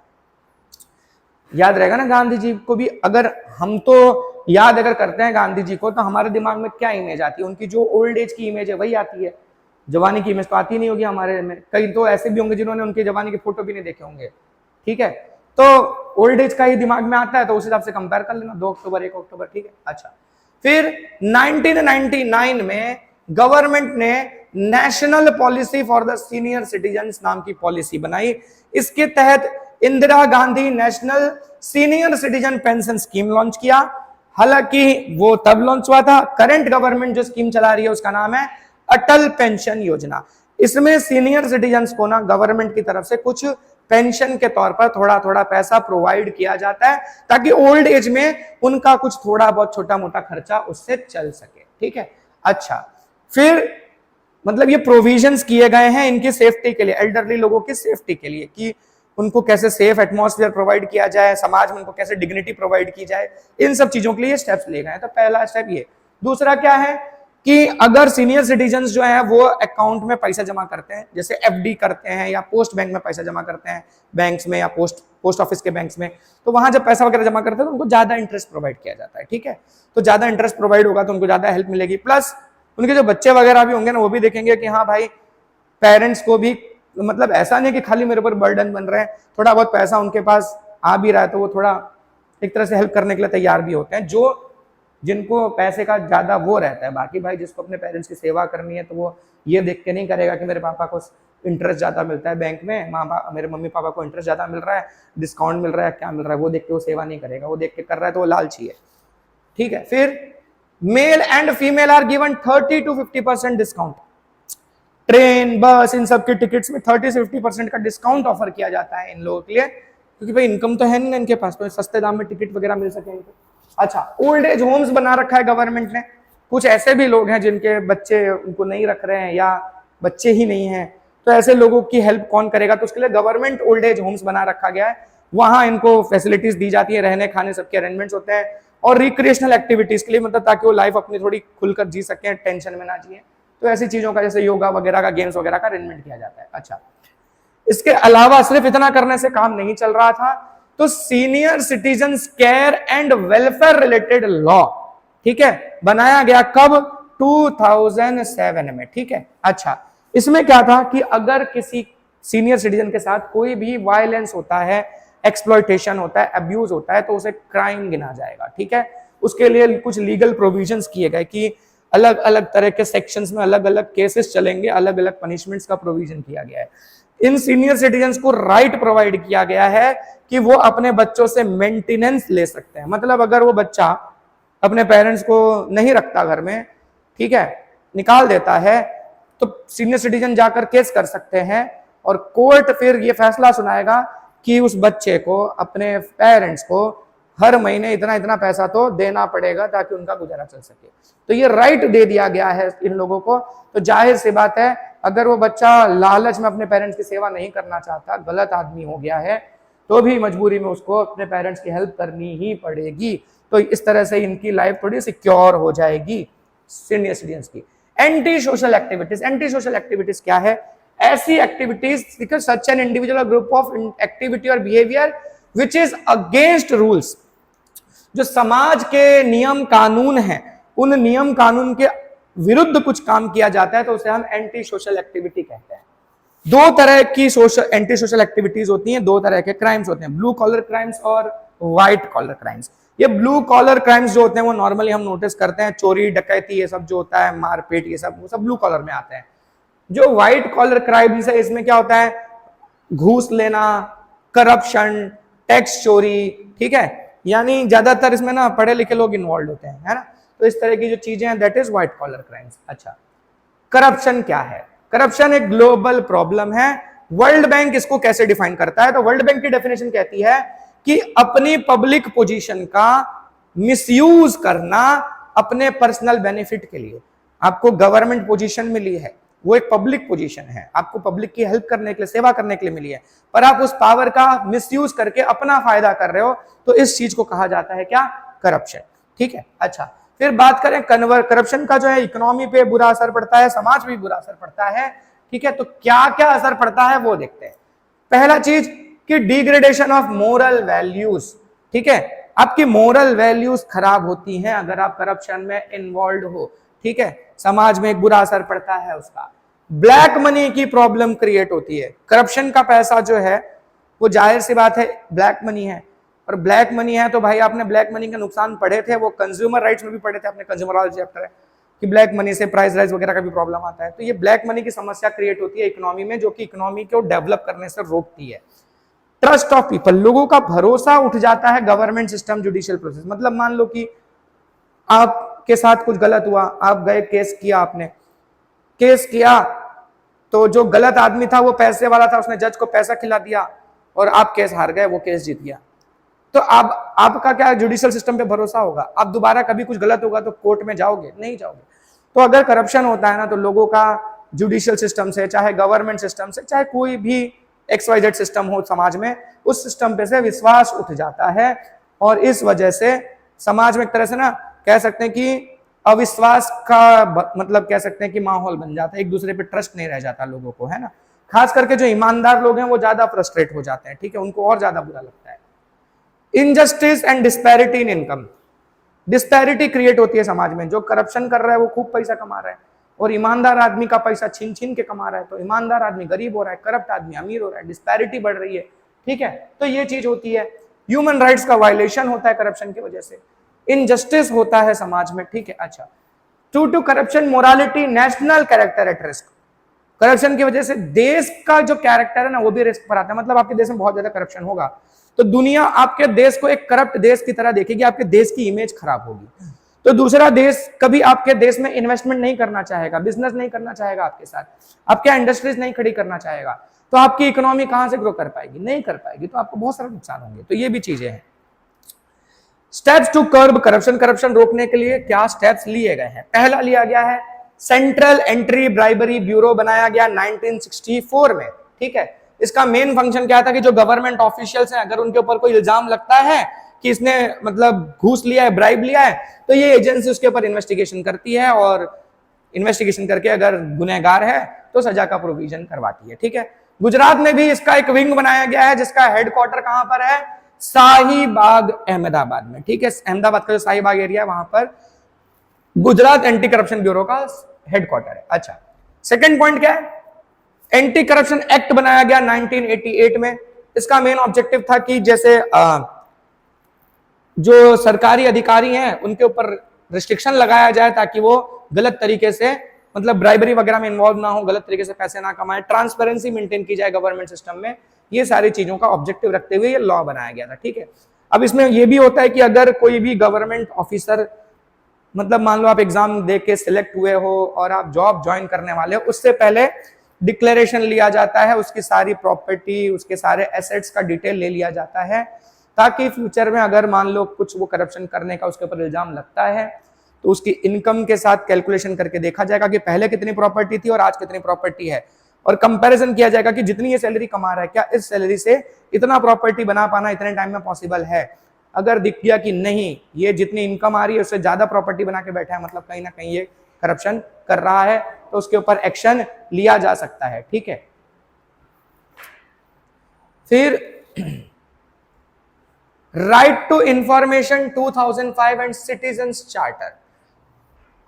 याद रहेगा ना गांधी जी को भी। अगर हम तो याद अगर करते हैं गांधी जी को, तो हमारे दिमाग में क्या इमेज आती है, उनकी जो ओल्ड एज की इमेज है वही आती है, जवानी की इमेज तो आती नहीं होगी हमारे में। कई तो ऐसे भी होंगे जिन्होंने उनकी जवानी की फोटो भी नहीं देखे होंगे। ठीक है, तो ओल्ड एज का ही दिमाग में आता है, तो उस हिसाब से कंपेयर कर लेना, 2 अक्टूबर 1 अक्टूबर। ठीक है, अच्छा फिर 1999 में गवर्नमेंट ने national policy for the senior citizens नाम की पॉलिसी बनाई। इसके तहत Indira Gandhi national senior citizen pension scheme launch किया। हालांकि वो तब लॉन्च हुआ था, करंट गवर्नमेंट जो स्कीम चला रही है उसका नाम है अटल पेंशन योजना। इसमें सीनियर सिटीजन्स को ना गवर्नमेंट की तरफ से कुछ पेंशन के तौर पर थोड़ा थोड़ा पैसा प्रोवाइड किया जाता है, ताकि ओल्ड एज में उनका कुछ थोड़ा बहुत छोटा मोटा खर्चा उससे चल सके। ठीक है, अच्छा फिर मतलब ये प्रोविजंस किए गए हैं इनकी सेफ्टी के लिए, एल्डरली लोगों की सेफ्टी के लिए, कि उनको कैसे सेफ एटमॉस्फेयर प्रोवाइड किया जाए, समाज में उनको कैसे डिग्निटी प्रोवाइड की जाए, इन सब चीजों के लिए स्टेप्स लिए गए हैं। तो पहला स्टेप ये। दूसरा क्या है कि अगर सीनियर सिटीजन्स जो है वो अकाउंट में पैसा जमा करते हैं, जैसे एफडी करते हैं या पोस्ट बैंक में पैसा जमा करते हैं, बैंक्स में या पोस्ट ऑफिस के बैंक्स में, तो वहां जब पैसा वगैरह जमा करते हैं तो उनको ज्यादा इंटरेस्ट प्रोवाइड किया जाता है। ठीक है, तो ज्यादा इंटरेस्ट प्रोवाइड होगा तो उनको ज्यादा हेल्प मिलेगी। प्लस उनके जो बच्चे वगैरह भी होंगे ना, वो भी देखेंगे कि हाँ भाई पेरेंट्स को भी, मतलब ऐसा नहीं कि खाली मेरे ऊपर बर्डन बन रहे हैं, थोड़ा बहुत पैसा उनके पास आ भी रहा है तो वो थोड़ा एक तरह से हेल्प करने के लिए तैयार भी होते हैं, जो जिनको पैसे का ज्यादा वो रहता है। बाकी भाई जिसको अपने पेरेंट्स की सेवा करनी है तो वो ये देख के नहीं करेगा कि मेरे पापा को इंटरेस्ट ज्यादा मिलता है बैंक में, मेरे मम्मी पापा को इंटरेस्ट ज्यादा मिल रहा है, डिस्काउंट मिल रहा है, क्या मिल रहा है, वो देख के वो सेवा नहीं करेगा, वो देख के कर रहा है तो वो लालची है। ठीक है, फिर male and female are given 30 to 50% discount. Train bus इन सब के टिकट्स में 30 से 50% का डिस्काउंट ऑफर किया जाता है इन लोगों के लिए, क्योंकि भाई इनकम तो है नहीं इनके पास, तो सस्ते दाम में टिकट वगैरह मिल सके इनको। अच्छा, ओल्ड एज होम्स बना रखा है गवर्नमेंट ने। कुछ ऐसे भी लोग हैं जिनके बच्चे उनको नहीं रख रहे हैं या बच्चे ही नहीं हैं, तो ऐसे लोगों की हेल्प कौन करेगा, तो उसके लिए गवर्नमेंट ओल्ड एज होम्स बना रखा गया है। वहां इनको फैसिलिटीज दी जाती है, रहने खाने सबके अरेंजमेंट्स होते हैं, और रिक्रिएशनल एक्टिविटीज के लिए, मतलब ताकि वो लाइफ अपनी थोड़ी खुलकर जी सके, टेंशन में ना जिए, तो ऐसी चीजों का जैसे योगा वगैरह का, गेम्स वगैरह का अरेंजमेंट किया जाता है। अच्छा, इसके अलावा सिर्फ इतना करने से काम नहीं चल रहा था, तो senior citizens care and welfare related law, ठीक है, बनाया गया कब, 2007 में। ठीक है, अच्छा इसमें क्या था कि अगर किसी सीनियर सिटीजन के साथ कोई भी वायलेंस होता है, एक्सप्लॉयटेशन होता है, अब्यूज होता है, तो उसे क्राइम गिना जाएगा। ठीक है, उसके लिए कुछ लीगल प्रोविजंस किए गए कि अलग अलग तरह के सेक्शंस में अलग अलग केसेस चलेंगे, अलग अलग पनिशमेंट्स का प्रोविजन किया गया है। इन सीनियर सिटीजन्स को राइट प्रोवाइड किया गया है कि वो अपने बच्चों से मेंटेनेंस ले सकते हैं। मतलब अगर वो बच्चा अपने पेरेंट्स को नहीं रखता घर में, ठीक है, निकाल देता है, तो सीनियर सिटीजन जाकर केस कर सकते हैं और कोर्ट फिर ये फैसला सुनाएगा कि उस बच्चे को, अपने पेरेंट्स को हर महीने इतना इतना पैसा तो देना पड़ेगा ताकि उनका गुजारा चल सके। तो ये राइट दे दिया गया है इन लोगों को। तो जाहिर सी बात है, अगर वो बच्चा लालच में अपने पेरेंट्स की सेवा नहीं करना चाहता, गलत आदमी हो गया है, तो भी मजबूरी में उसको अपने पेरेंट्स की हेल्प करनी ही पड़ेगी। तो इस तरह से इनकी लाइफ थोड़ी सिक्योर हो जाएगी सीनियर सिटीजन्स की। Anti social activities, anti social activities क्या है? ऐसी activities because such an individual group of activity और behaviour which is against rules, जो समाज के नियम कानून हैं, उन नियम कानून के विरुद्ध कुछ काम किया जाता है, तो उसे हम एंटी सोशल एक्टिविटी कहते हैं। दो तरह की सोशल एंटी सोशल एक्टिविटीज होती हैं, दो तरह के क्राइम्स होते हैं, ब्लू कॉलर क्राइम्स और व्हाइट कॉलर क्राइम्स। ये ब्लू कॉलर क्राइम्स जो होते हैं वो नॉर्मली हम नोटिस करते हैं, चोरी डकैती ये सब जो होता है, मारपीट ये सब, वो सब ब्लू कॉलर में आते हैं। जो व्हाइट कॉलर क्राइम्स है, इसमें क्या होता है? घूस लेना, करप्शन, टैक्स चोरी, ठीक है, यानी ज्यादातर इसमें ना पढ़े लिखे लोग इन्वॉल्व होते हैं, है ना। तो इस तरह की जो चीजें हैं, that is white collar crimes. अच्छा, करप्शन क्या है? करप्शन एक ग्लोबल प्रॉब्लम है। वर्ल्ड बैंक इसको कैसे डिफाइन करता है? तो वर्ल्ड बैंक की डेफिनेशन कहती है कि अपनी पब्लिक पोजीशन का मिसयूज करना अपने पर्सनल बेनिफिट के लिए। आपको गवर्नमेंट पोजीशन मिली है, वो एक पब्लिक पोजीशन है, आपको पब्लिक की हेल्प करने के लिए, सेवा करने के लिए मिली है, पर आप उस पावर का मिसयूज करके अपना फायदा कर रहे हो, तो इस चीज को कहा जाता है क्या? करप्शन। ठीक है। अच्छा, फिर बात करें करप्शन का जो है इकोनॉमी पे बुरा असर पड़ता है, समाज पे भी बुरा असर पड़ता है। ठीक है, तो क्या क्या असर पड़ता है वो देखते हैं। पहला चीज कि डिग्रेडेशन ऑफ मोरल वैल्यूज। ठीक है, आपकी मोरल वैल्यूज खराब होती हैं अगर आप करप्शन में इन्वॉल्व हो। ठीक है, समाज में एक बुरा असर पड़ता है उसका। ब्लैक मनी की प्रॉब्लम क्रिएट होती है। करप्शन का पैसा जो है वो जाहिर सी बात है ब्लैक मनी है, और ब्लैक मनी है तो भाई आपने ब्लैक मनी के नुकसान पढ़े थे, वो कंज्यूमर राइट्स में भी पढ़े थे, अपने कंज्यूमर लॉ चैप्टर है कि ब्लैक मनी से प्राइस राइज वगैरह का भी प्रॉब्लम आता है। तो ये ब्लैक मनी की समस्या क्रिएट होती है इकोनॉमी में, जो कि इकोनॉमी को डेवलप करने से रोकती है। ट्रस्ट ऑफ पीपल, लोगों का भरोसा उठ जाता है गवर्नमेंट सिस्टम, जुडिशियल प्रोसेस। मतलब मान लो कि आपके साथ कुछ गलत हुआ, आप गए केस किया, आपने केस किया, तो जो गलत आदमी था वो पैसे वाला था, उसने जज को पैसा खिला दिया और आप केस हार गए, वो केस जीत गया। तो अब आपका क्या जुडिशियल सिस्टम पे भरोसा होगा? आप दोबारा कभी कुछ गलत होगा तो कोर्ट में जाओगे? नहीं जाओगे। तो अगर करप्शन होता है ना, तो लोगों का जुडिशियल सिस्टम से, चाहे गवर्नमेंट सिस्टम से, चाहे कोई भी XYZ सिस्टम हो समाज में, उस सिस्टम पे से विश्वास उठ जाता है, और इस वजह से समाज में एक तरह से ना कह सकते हैं कि अविश्वास का मतलब कह सकते हैं कि माहौल बन जाता है, एक दूसरे पे ट्रस्ट नहीं रह जाता लोगों को, है ना। खास करके जो ईमानदार लोग हैं वो ज्यादा फ्रस्ट्रेट हो जाते हैं। ठीक है, उनको और ज्यादा बुरा लगता है। Injustice and disparity in income, disparity create होती है समाज में। जो करप्शन कर रहा है वो खूब पैसा कमा रहा है, और ईमानदार आदमी का पैसा छीन छीन के कमा रहा है, तो ईमानदार आदमी गरीब हो रहा है, करप्ट आदमी अमीर हो रहा है, डिस्पैरिटी बढ़ रही है। ठीक है, तो ये चीज होती है। ह्यूमन राइट्स का वायलेशन होता है करप्शन की वजह से, इनजस्टिस होता है समाज में। ठीक है। अच्छा, to corruption morality national character at risk, corruption की वजह से देश का जो कैरेक्टर है ना वो भी रिस्क पर आता है। मतलब आपके देश में बहुत ज्यादा करप्शन होगा तो दुनिया आपके देश को एक करप्ट देश की तरह देखेगी, आपके देश की इमेज खराब होगी, तो दूसरा देश कभी आपके देश में इन्वेस्टमेंट नहीं करना चाहेगा, बिजनेस नहीं करना चाहेगा आपके साथ, आपके इंडस्ट्रीज नहीं खड़ी करना चाहेगा, तो आपकी इकोनॉमी कहां से ग्रो कर पाएगी? नहीं कर पाएगी, तो आपको बहुत सारे नुकसान होंगे। तो ये भी चीजें हैं। Steps to curb corruption, corruption रोकने के लिए क्या स्टेप्स लिए गए हैं? पहला लिया गया है सेंट्रल एंट्री ब्राइबरी ब्यूरो, बनाया गया 1964 में। ठीक है, इसका मेन फंक्शन क्या था कि जो गवर्नमेंट ऑफिशियल्स हैं, अगर उनके ऊपर कोई इल्जाम लगता है कि इसने मतलब घूस लिया है, ब्राइब लिया है, तो ये एजेंसी उसके ऊपर इन्वेस्टिगेशन करती है, और इन्वेस्टिगेशन करके अगर गुनहगार है तो सजा का प्रोविजन करवाती है। ठीक है, गुजरात में भी इसका एक विंग बनाया गया है, जिसका हेडक्वार्टर कहां पर है? शाहीबाग, अहमदाबाद में। ठीक है, अहमदाबाद का जो शाहीबाग एरिया है वहां पर गुजरात एंटी करप्शन ब्यूरो का हेडक्वार्टर है। अच्छा, सेकंड पॉइंट क्या है? एंटी करप्शन एक्ट बनाया गया 1988 में। इसका मेन ऑब्जेक्टिव था कि जैसे जो सरकारी अधिकारी हैं उनके ऊपर रिस्ट्रिक्शन लगाया जाए ताकि वो गलत तरीके से, मतलब ब्राइबरी वगैरह में इन्वॉल्व ना हो, गलत तरीके से पैसे ना कमाए, ट्रांसपेरेंसी मेंटेन की जाए गवर्नमेंट सिस्टम में। ये सारी चीजों का ऑब्जेक्टिव रखते हुए ये लॉ बनाया गया था। ठीक है, अब इसमें यह भी होता है कि अगर कोई भी गवर्नमेंट ऑफिसर, मतलब मान लो आप एग्जाम दे के सिलेक्ट हुए हो और आप जॉब ज्वाइन करने वाले हो, उससे पहले डिक्लेरेशन लिया जाता है, उसकी सारी प्रॉपर्टी, उसके सारे एसेट्स का डिटेल ले लिया जाता है, ताकि फ्यूचर में अगर मान लो कुछ वो करप्शन करने का उसके ऊपर इल्जाम लगता है तो उसकी इनकम के साथ कैलकुलेशन करके देखा जाएगा कि पहले कितनी प्रॉपर्टी थी और आज कितनी प्रॉपर्टी है, और कंपैरिजन किया जाएगा कि जितनी ये सैलरी कमा रहा है क्या इस सैलरी से इतना प्रॉपर्टी बना पाना इतने टाइम में पॉसिबल है। अगर दिख गया कि नहीं, ये जितनी इनकम आ रही है उससे ज्यादा प्रॉपर्टी बना के बैठा है, मतलब कहीं ना कहीं ये करप्शन कर रहा है, तो उसके ऊपर एक्शन लिया जा सकता है। ठीक है, फिर right to information 2005 and citizens charter,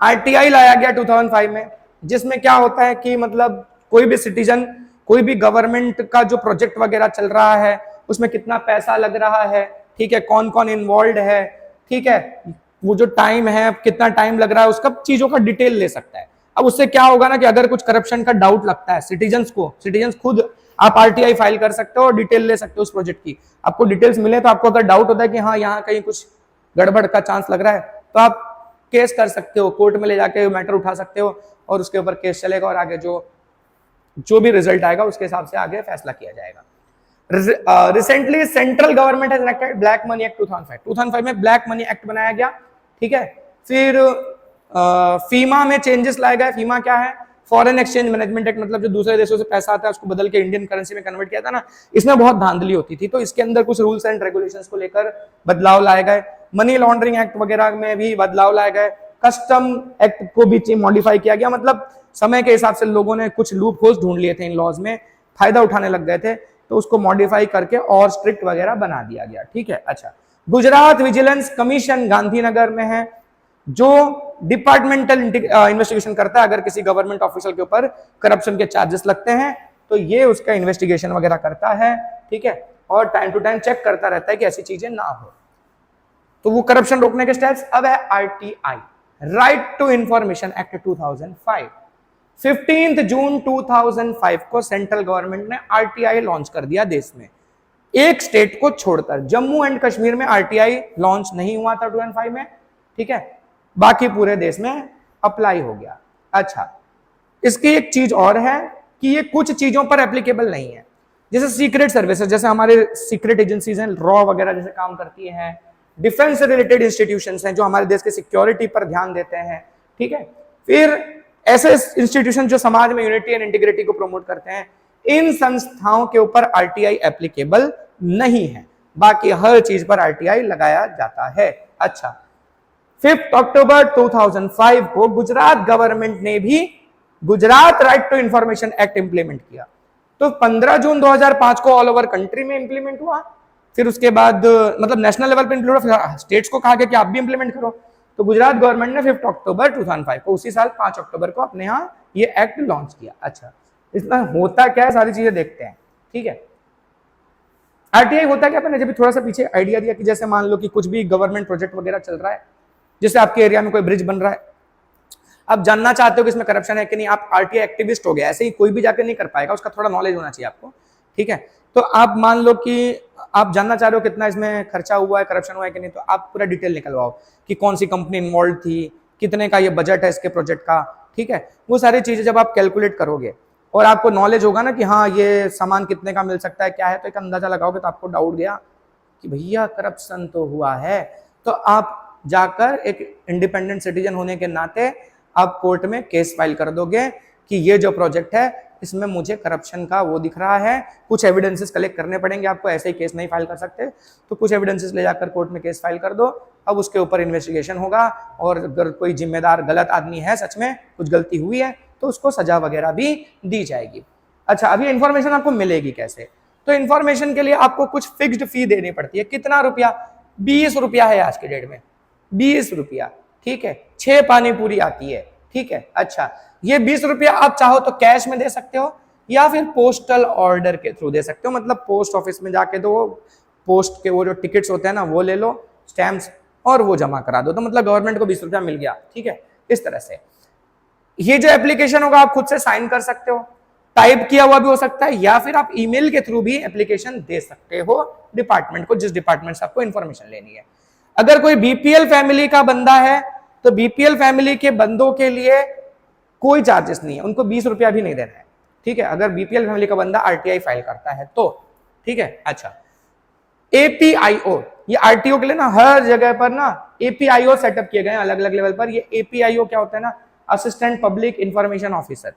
RTI लाया गया 2005 में, जिसमें क्या होता है कि मतलब कोई भी सिटीजन, कोई भी गवर्नमेंट का जो प्रोजेक्ट वगैरह चल रहा है उसमें कितना पैसा लग रहा है, ठीक है, कौन कौन इन्वॉल्व है, ठीक है, वो जो टाइम है कितना टाइम लग रहा है, उसका चीजों का डिटेल ले सकता है। अब उससे क्या होगा ना कि अगर कुछ करप्शन का डाउट लगता है सिटीजन्स को, सिटीजन्स खुद आप आरटीआई फाइल कर सकते हो और डिटेल ले सकते हो उस प्रोजेक्ट की। आपको डिटेल्स मिले तो आपको अगर डाउट होता है कि हाँ यहाँ कहीं कुछ गड़बड़ का चांस लग रहा है तो आप केस कर सकते हो, कोर्ट में ले जाके मैटर उठा सकते हो और उसके ऊपर केस चलेगा और आगे जो भी रिजल्ट आएगा उसके हिसाब से आगे फैसला किया जाएगा। Recently central government has enacted black money act 2005 में ब्लैक मनी एक्ट बनाया गया। ठीक है, फिर फीमा में चेंजेस लाए गए। फीमा क्या है? फॉरेन एक्सचेंज मैनेजमेंट एक्ट, मतलब जो दूसरे देशों से पैसा आता है उसको बदल के इंडियन करेंसी में कन्वर्ट किया था ना, इसमें बहुत धांधली होती थी, तो इसके अंदर कुछ रूल्स एंड रेगुलेशंस को लेकर बदलाव लाए गए। मनी लॉन्ड्रिंग एक्ट वगैरह में भी बदलाव लाए गए। कस्टम एक्ट को भी मॉडिफाई किया गया, मतलब समय के हिसाब से लोगों ने कुछ लूप होल्स ढूंढ लिए थे इन लॉज में, फायदा उठाने लग गए थे, तो उसको मॉडिफाई करके और स्ट्रिक्ट वगैरह बना दिया गया। ठीक है, अच्छा, गुजरात विजिलेंस कमीशन गांधीनगर में है जो डिपार्टमेंटल इन्वेस्टिगेशन करता है। अगर किसी गवर्नमेंट ऑफिसर के ऊपर करप्शन के चार्जेस लगते हैं तो ये उसका इन्वेस्टिगेशन वगैरह करता है। ठीक है, और टाइम टू टाइम चेक करता रहता है कि ऐसी चीजें ना हो। तो वो करप्शन रोकने के स्टेप्स। अब है RTI, right to information act 2005। 15 जून 2005 को सेंट्रल गवर्नमेंट ने आरटीआई लॉन्च कर दिया देश में, एक स्टेट को छोड़कर। जम्मू एंड कश्मीर में आरटीआई लॉन्च नहीं हुआ था 2005 में। ठीक है, बाकी पूरे देश में अप्लाई हो गया। अच्छा, इसकी एक चीज और है कि ये कुछ चीजों पर एप्लीकेबल नहीं है, जैसे सीक्रेट सर्विसेज, जैसे हमारे सीक्रेट एजेंसीज हैं, रॉ वगैरह जैसे काम करती हैं, डिफेंस से रिलेटेड इंस्टीट्यूशंस हैं जो हमारे देश के सिक्योरिटी पर ध्यान देते हैं। ठीक है, फिर ऐसे इंस्टीट्यूशन जो समाज में यूनिटी एंड इंटीग्रिटी को प्रमोट करते हैं, इन संस्थाओं के ऊपर आरटीआई एप्लीकेबल नहीं है, बाकी हर चीज पर आरटीआई लगाया जाता है। अच्छा, 5 अक्टूबर 2005 को गुजरात गवर्नमेंट ने भी Gujarat right to information act implement किया। तो 15 जून 2005 को ऑल ओवर कंट्री में इंप्लीमेंट हुआ, फिर उसके बाद मतलब नेशनल लेवल पे इंप्लीमेंट हुआ, स्टेट्स को कहा गया कि आप भी इंप्लीमेंट करो। तो गुजरात गवर्नमेंट ने 5 अक्टूबर 2005 को, उसी साल 5 अक्टूबर को अपने यहाँ ये एक्ट लॉन्च किया। अच्छा, इसमें होता क्या है सारी चीजें देखते हैं। ठीक है, आरटीआई होता क्या, मैंने जब थोड़ा सा पीछे आइडिया दिया कि जैसे मान लो कि कुछ भी गवर्नमेंट प्रोजेक्ट वगैरह चल रहा है, जैसे आपके एरिया में कोई ब्रिज बन रहा है, आप जानना चाहते हो कि इसमें करप्शन है कि नहीं, आप आरटीआई एक्टिविस्ट हो गए, ऐसे ही कोई भी जाकर नहीं कर पाएगा, उसका थोड़ा नॉलेज होना चाहिए आपको। ठीक है, तो आप मान लो कि आप जानना चाह रहे हो कितना इसमें खर्चा हुआ है, करप्शन हुआ है कि नहीं, तो आप पूरा डिटेल निकलवाओ कि कौन सी कंपनी इन्वॉल्व थी, कितने का ये बजट है इसके प्रोजेक्ट का। ठीक है, वो सारी चीजें जब आप कैलकुलेट करोगे और आपको नॉलेज होगा ना कि हाँ ये सामान कितने का मिल सकता है, क्या है, तो एक अंदाजा लगाओगे, तो आपको डाउट गया कि भैया करप्शन तो हुआ है, तो आप जाकर एक इंडिपेंडेंट सिटीजन होने के नाते आप कोर्ट में केस फाइल कर दोगे कि ये जो प्रोजेक्ट है इसमें मुझे करप्शन का वो दिख रहा है, कुछ एविडेंसेस कलेक्ट करने पड़ेंगे आपको, ऐसे ही केस नहीं फाइल कर सकते, तो कुछ एविडेंसेस ले जाकर कोर्ट में केस फाइल कर दो। अब उसके ऊपर इन्वेस्टिगेशन होगा और अगर कोई जिम्मेदार गलत आदमी है, सच में कुछ गलती हुई है, तो उसको सजा वगैरह भी दी जाएगी। अच्छा, अभी इंफॉर्मेशन आपको मिलेगी कैसे? तो इंफॉर्मेशन के लिए आपको कुछ फिक्स्ड फी देनी पड़ती है। कितना रुपया? 20 रुपया है आज के डेट में, 20 रुपया। ठीक है, 6 पानी पूरी आती है। ठीक है, अच्छा, ये 20 रुपया आप चाहो तो कैश में दे सकते हो, या फिर पोस्टल ऑर्डर के थ्रू दे सकते हो, मतलब पोस्ट ऑफिस में जाके तो पोस्ट के वो जो टिकट्स होते हैं ना वो ले लो, स्टैम्प्स, और वो जमा करा दो, तो मतलब गवर्नमेंट को 20 रुपया मिल गया। ठीक है, इस तरह से ये जो एप्लीकेशन होगा आप खुद से साइन कर सकते हो, टाइप किया हुआ भी हो सकता है, या फिर आप ईमेल के थ्रू भी एप्लीकेशन दे सकते हो डिपार्टमेंट को, जिस डिपार्टमेंट से आपको इंफॉर्मेशन लेनी है। अगर कोई बीपीएल फैमिली का बंदा है तो बीपीएल फैमिली के बंदों के लिए कोई चार्जेस नहीं है, उनको 20 रुपया भी नहीं देना है। ठीक है, अगर बीपीएल फैमिली का बंदा आरटीआई फाइल करता है तो। ठीक है, अच्छा, एपीआईओ, ये आरटीओ के लिए ना हर जगह पर ना एपीआईओ सेटअप किए गए हैं अलग अलग लेवल पर। ये एपीआईओ क्या होता है ना, असिस्टेंट पब्लिक इंफॉर्मेशन ऑफिसर,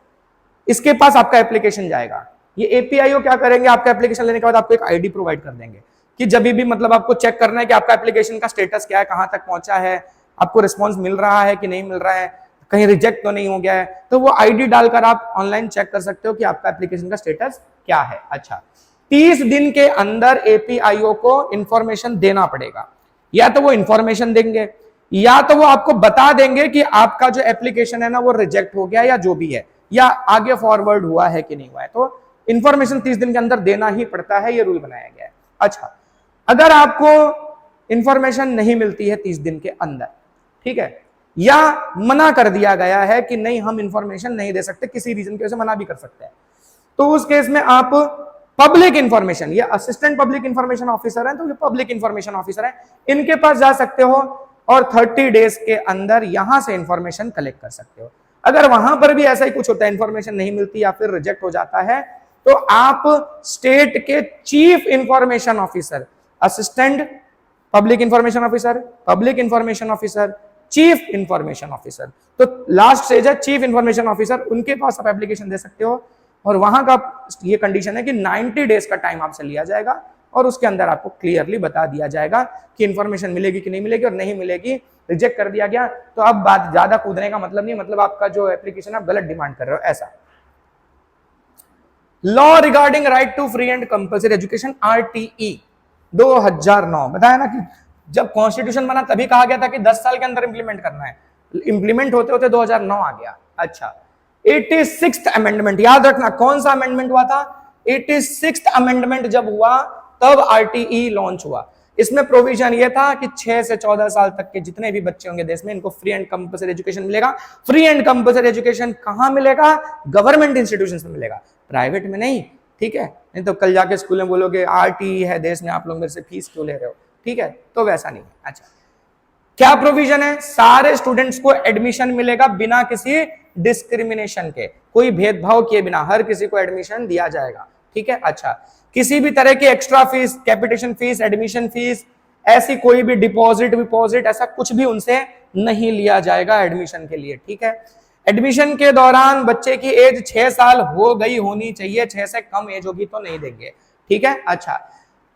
इसके पास आपका एप्लीकेशन जाएगा। ये एपीआईओ क्या करेंगे, आपका एप्लीकेशन लेने के बाद आपको एक आईडी प्रोवाइड कर देंगे कि जब भी मतलब आपको चेक करना है कि आपका एप्लीकेशन का स्टेटस क्या है, कहां तक पहुंचा है, आपको रिस्पॉन्स मिल रहा है कि नहीं मिल रहा है, कहीं रिजेक्ट तो नहीं हो गया है, तो वो आईडी डालकर आप ऑनलाइन चेक कर सकते हो कि आपका एप्लीकेशन का स्टेटस क्या है। अच्छा, 30 दिन के अंदर एपीआईओ को इंफॉर्मेशन देना पड़ेगा, या तो वो इंफॉर्मेशन देंगे या तो वो आपको बता देंगे कि आपका जो एप्लीकेशन है ना वो रिजेक्ट हो गया या जो भी है, या आगे फॉरवर्ड हुआ है कि नहीं हुआ है। तो इंफॉर्मेशन 30 दिन के अंदर देना ही पड़ता है, ये रूल बनाया गया है। अच्छा, अगर आपको इंफॉर्मेशन नहीं मिलती है 30 दिन के अंदर, ठीक है, या मना कर दिया गया है कि नहीं हम इंफॉर्मेशन नहीं दे सकते, किसी रीजन की वजह से मना भी कर सकते हैं, तो उस केस में आप पब्लिक इंफॉर्मेशन, ये असिस्टेंट पब्लिक इंफॉर्मेशन ऑफिसर है, तो ये पब्लिक इंफॉर्मेशन ऑफिसर है, इनके पास जा सकते हो और 30 डेज के अंदर यहां से इंफॉर्मेशन कलेक्ट कर सकते हो। अगर वहां पर भी ऐसा ही कुछ होता है, इंफॉर्मेशन नहीं मिलती या फिर रिजेक्ट हो जाता है, तो आप स्टेट के chief information officer, assistant public information officer, public information officer, chief information officer, तो लास्ट स्टेज है चीफ इंफॉर्मेशन ऑफिसर, उनके पास आप एप्लीकेशन दे सकते हो। और वहां का ये कंडीशन है कि 90 डेज का टाइम आपसे लिया जाएगा और उसके अंदर आपको क्लियरली बता दिया जाएगा कि इंफॉर्मेशन मिलेगी कि नहीं मिलेगी, और नहीं मिलेगी, रिजेक्ट कर दिया गया, तो अब बात ज्यादा कूदने का मतलब नहीं, मतलब आपका जो एप्लीकेशन आप गलत डिमांड कर रहे हो, ऐसा। Law regarding right to free and compulsory education, RTE 2009, बताया ना कि जब कॉन्स्टिट्यूशन बना तभी कहा गया था कि 10 साल के अंदर इंप्लीमेंट करना है, इंप्लीमेंट होते होते 2009 आ गया। अच्छा, 86th अमेंडमेंट, याद रखना कौन सा अमेंडमेंट हुआ था, 86th अमेंडमेंट जब हुआ तब आरटीई लॉन्च हुआ। इसमें प्रोविजन ये था कि 6 से 14 साल तक के जितने भी बच्चे होंगे देश में, इनको फ्री एंड कंपल्सरी एजुकेशन मिलेगा। फ्री एंड कंपल्सरी एजुकेशन कहां मिलेगा, गवर्नमेंट इंस्टीट्यूशंस में मिलेगा, प्राइवेट में नहीं। ठीक है, नहीं तो कल जाके स्कूल में बोलोगे आरटीई है देश में, आप लोग मेरे से फीस क्यों ले रहे हो। ठीक है, तो वैसा नहीं है। अच्छा, क्या प्रोविजन है, सारे स्टूडेंट्स को एडमिशन मिलेगा बिना किसी डिस्क्रिमिनेशन के, कोई भेदभाव किए बिना हर किसी को एडमिशन दिया जाएगा। ठीक है, अच्छा, किसी भी तरह की extra fees, capitation fees, admission fees, ऐसी कोई भी डिपॉजिट ऐसा कुछ भी उनसे नहीं लिया जाएगा एडमिशन के लिए। ठीक है, एडमिशन के दौरान बच्चे की एज 6 साल हो गई होनी चाहिए, 6 से कम एज होगी तो नहीं देंगे। ठीक है, अच्छा,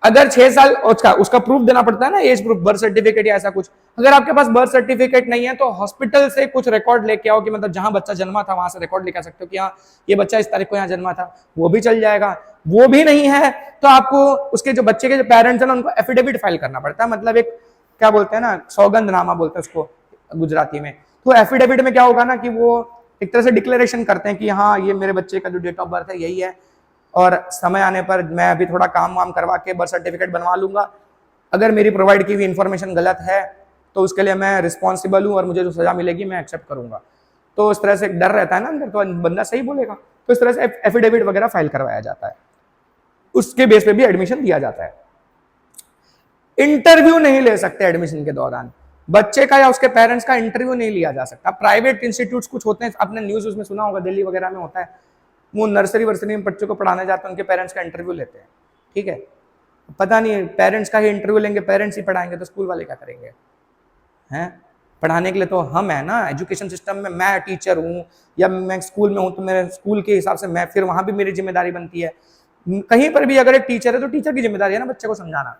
अगर 6 साल उसका प्रूफ देना पड़ता है ना, एज प्रूफ, बर्थ सर्टिफिकेट या ऐसा कुछ। अगर आपके पास बर्थ सर्टिफिकेट नहीं है तो हॉस्पिटल से कुछ रिकॉर्ड लेके आओ कि मतलब जहां बच्चा जन्मा था वहां से रिकॉर्ड लेके आ सकते हो कि हाँ ये बच्चा इस तारीख को यहाँ जन्मा था, वो भी चल जाएगा। वो भी नहीं है तो आपको उसके जो बच्चे के जो पेरेंट्स है ना उनको एफिडेविट फाइल करना पड़ता है, मतलब एक क्या बोलते हैं ना, सौगंधनामा बोलते हैं उसको गुजराती में। तो एफिडेविट में क्या होगा ना कि वो एक तरह से डिक्लेरेशन करते हैं कि हाँ ये मेरे बच्चे का जो डेट ऑफ बर्थ है यही है, और समय आने पर मैं अभी थोड़ा काम वाम करवा के बर्थ सर्टिफिकेट बनवा लूंगा, अगर मेरी प्रोवाइड की हुई इंफॉर्मेशन गलत है तो उसके लिए मैं रिस्पॉन्सिबल हूँ और मुझे जो सजा मिलेगी मैं एक्सेप्ट करूंगा। तो इस तरह से एक डर रहता है ना अंदर, तो बंदा सही बोलेगा, तो इस तरह से एफिडेविट वगैरह फाइल करवाया जाता है, उसके बेस पे भी एडमिशन दिया जाता है। इंटरव्यू नहीं ले सकते एडमिशन के दौरान, बच्चे का या उसके पेरेंट्स का इंटरव्यू नहीं लिया जा सकता। प्राइवेट इंस्टीट्यूट्स कुछ होते हैं, आपने न्यूज उसमें सुना होगा, दिल्ली वगैरह में होता है, वो नर्सरी वर्सरी में बच्चों को पढ़ाने जाते हैं, उनके पेरेंट्स का इंटरव्यू लेते हैं। ठीक है, पता नहीं पेरेंट्स का ही इंटरव्यू लेंगे, पेरेंट्स ही पढ़ाएंगे तो स्कूल वाले क्या करेंगे हैं, पढ़ाने के लिए तो हम है ना, एजुकेशन सिस्टम में मैं टीचर हूँ या मैं स्कूल में हूँ तो मेरे स्कूल के हिसाब से मैं फिर वहां भी मेरी जिम्मेदारी बनती है। कहीं पर भी अगर एक टीचर है तो टीचर की जिम्मेदारी है ना बच्चे को समझाना,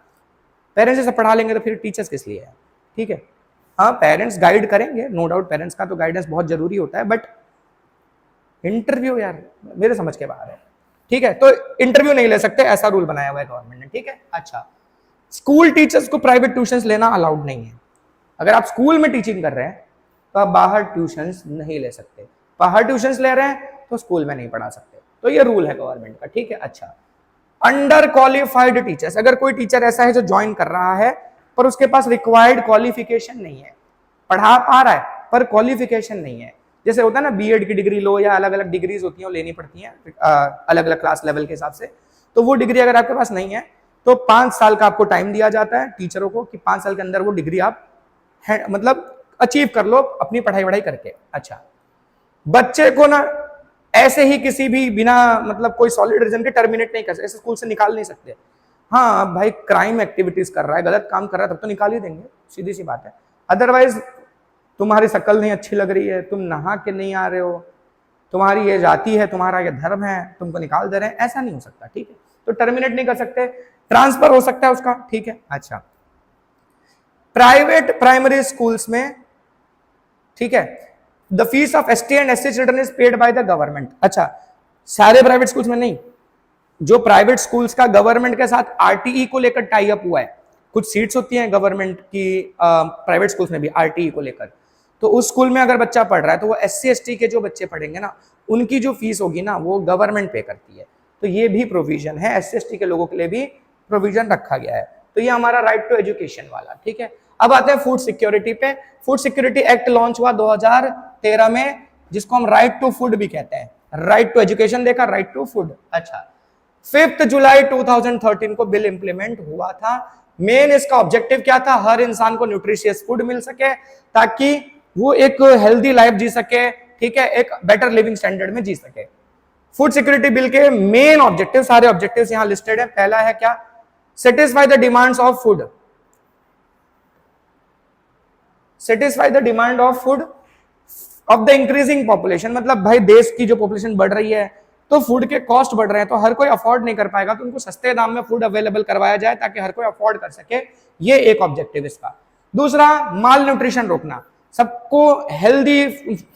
पेरेंट्स से पढ़ा लेंगे तो फिर टीचर्स किस लिए है। ठीक है, हाँ पेरेंट्स गाइड करेंगे, नो डाउट पेरेंट्स का तो गाइडेंस बहुत जरूरी होता है, बट इंटरव्यू यार मेरे समझ के बाहर है। ठीक है, तो इंटरव्यू नहीं ले सकते, ऐसा रूल बनाया हुआ है गवर्नमेंट ने। ठीक है, अच्छा, स्कूल टीचर्स को प्राइवेट ट्यूशंस लेना अलाउड नहीं है। अगर आप स्कूल में टीचिंग कर रहे हैं तो आप बाहर ट्यूशंस नहीं ले सकते, बाहर ट्यूशंस ले रहे हैं तो स्कूल में नहीं पढ़ा सकते। तो ये रूल है गवर्नमेंट का, ठीक है। अच्छा, अंडर क्वालिफाइड टीचर्स, अगर कोई टीचर ऐसा है जो ज्वाइन कर रहा है पर उसके पास रिक्वायर्ड क्वालिफिकेशन नहीं है, पढ़ा पा रहा है पर क्वालिफिकेशन नहीं है, जैसे होता है ना बीएड की डिग्री लो या अलग अलग डिग्रीज होती हैं वो लेनी पड़ती हैं अलग अलग क्लास लेवल के हिसाब से, तो वो डिग्री अगर आपके पास नहीं है तो 5 साल का आपको टाइम दिया जाता है टीचरों को कि 5 साल के अंदर वो डिग्री आप मतलब अचीव कर लो अपनी पढ़ाई वढ़ाई करके। अच्छा, बच्चे को ना ऐसे ही किसी भी बिना मतलब कोई सॉलिड रीजन के टर्मिनेट नहीं कर सकते, ऐसे स्कूल से निकाल नहीं सकते। हाँ भाई, क्राइम एक्टिविटीज कर रहा है, गलत काम कर रहा है, तब तो निकाल ही देंगे, सीधी सी बात है। अदरवाइज तुम्हारी शक्ल नहीं अच्छी लग रही है, तुम नहा के नहीं आ रहे हो, तुम्हारी ये जाति है, तुम्हारा ये धर्म है, तुमको निकाल दे रहे हैं, ऐसा नहीं हो सकता, ठीक है। तो टर्मिनेट नहीं कर सकते, ट्रांसफर हो सकता है उसका, ठीक है। अच्छा, प्राइवेट प्राइमरी स्कूल्स में, ठीक है, the fees of ST and SC children is paid by the government. अच्छा, सारे प्राइवेट स्कूल्स में नहीं, जो प्राइवेट स्कूल्स का गवर्नमेंट के साथ आरटीई को लेकर टाई अप हुआ है, कुछ सीट्स होती हैं गवर्नमेंट की प्राइवेट स्कूल्स में भी आरटीई को लेकर, तो उस स्कूल में अगर बच्चा पढ़ रहा है तो वो एससी एसटी के जो बच्चे पढ़ेंगे ना, उनकी जो फीस होगी ना वो गवर्नमेंट पे करती है। तो ये भी प्रोविजन है, एससी एसटी के लोगों के लिए भी प्रोविजन रखा गया है। तो ये हमारा राइट टू एजुकेशन वाला, ठीक है। अब आते हैं फूड सिक्योरिटी पे। फूड सिक्योरिटी एक्ट लॉन्च हुआ 2013 में, जिसको हम राइट टू फूड भी कहते हैं। राइट टू एजुकेशन देखा, राइट टू फूड। अच्छा, 5 जुलाई 2013 को बिल इंप्लीमेंट हुआ था। मेन इसका ऑब्जेक्टिव क्या था? हर इंसान को न्यूट्रिशियस फूड मिल सके ताकि वो एक हेल्दी लाइफ जी सके, ठीक है, एक बेटर लिविंग स्टैंडर्ड में जी सके। फूड सिक्योरिटी बिल के मेन ऑब्जेक्टिव, सारे ऑब्जेक्टिव्स यहां लिस्टेड है। पहला है क्या? Satisfy the demands of food, satisfy the demand of food of the increasing population. मतलब भाई देश की जो पॉपुलेशन बढ़ रही है तो फूड के कॉस्ट बढ़ रहे हैं, तो हर कोई अफोर्ड नहीं कर पाएगा, तो उनको सस्ते दाम में फूड अवेलेबल करवाया जाए ताकि हर कोई अफोर्ड कर सके। ये एक ऑब्जेक्टिव इसका। दूसरा, माल न्यूट्रिशन रोकना। सबको हेल्दी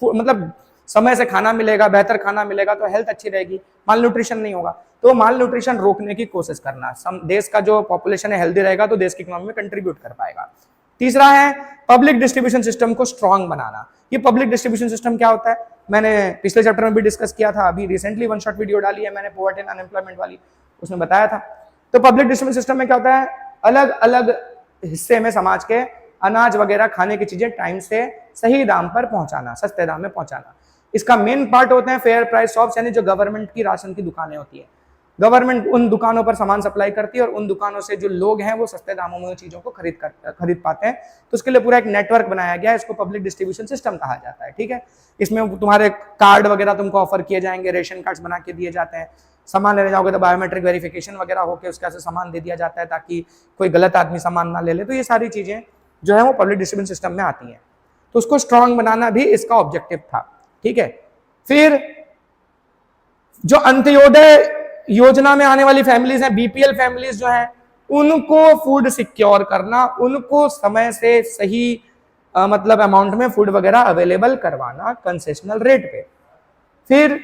मतलब समय से खाना मिलेगा, बेहतर खाना मिलेगा तो हेल्थ अच्छी रहेगी, माल न्यूट्रिशन नहीं होगा, तो माल न्यूट्रिशन रोकने की कोशिश करना। देश का जो पॉपुलेशन है हेल्दी रहेगा तो देश की इकोनॉमी में कंट्रीब्यूट कर पाएगा। तीसरा है पब्लिक डिस्ट्रीब्यूशन सिस्टम को स्ट्रांग बनाना। ये पब्लिक डिस्ट्रीब्यूशन सिस्टम क्या होता है? मैंने पिछले चैप्टर में भी डिस्कस किया था, अभी रिसेंटली वन शॉट वीडियो डाली है मैंने पॉवर्टी एंड अनएम्प्लॉयमेंट वाली, उसमें बताया था। तो पब्लिक डिस्ट्रीब्यूशन सिस्टम में क्या होता है? अलग अलग हिस्से में समाज के अनाज वगैरह खाने की चीजें टाइम से सही दाम पर पहुंचाना, सस्ते दाम में पहुंचाना। इसका मेन पार्ट होते हैं फेयर प्राइस शॉप्स, यानी जो गवर्नमेंट की राशन की दुकानें होती है। गवर्नमेंट उन दुकानों पर सामान सप्लाई करती है और उन दुकानों से जो लोग हैं वो सस्ते दामों में चीजों को खरीद पाते हैं। तो उसके लिए पूरा एक नेटवर्क बनाया गया है, इसको पब्लिक डिस्ट्रीब्यूशन सिस्टम कहा जाता है, ठीक है। इसमें तुम्हारे कार्ड वगैरह तुमको ऑफर किए जाएंगे, रेशन कार्ड्स बना के दिए जाते हैं, सामान लेने जाओगे तो बायोमेट्रिक वेरिफिकेशन वगैरह होकर उसके से सामान दे दिया जाता है ताकि कोई गलत आदमी सामान ना ले ले। तो ये सारी चीजें जो है वो पब्लिक डिस्ट्रीब्यूशन सिस्टम में आती हैं। तो उसको स्ट्रांग बनाना भी इसका ऑब्जेक्टिव था, ठीक है। फिर जो अंत्योदय योजना में आने वाली फैमिलीज हैं, बीपीएल फैमिलीज जो हैं, उनको फूड सिक्योर करना, उनको समय से सही मतलब अमाउंट में फूड वगैरह अवेलेबल करवाना कंसेशनल रेट पे। फिर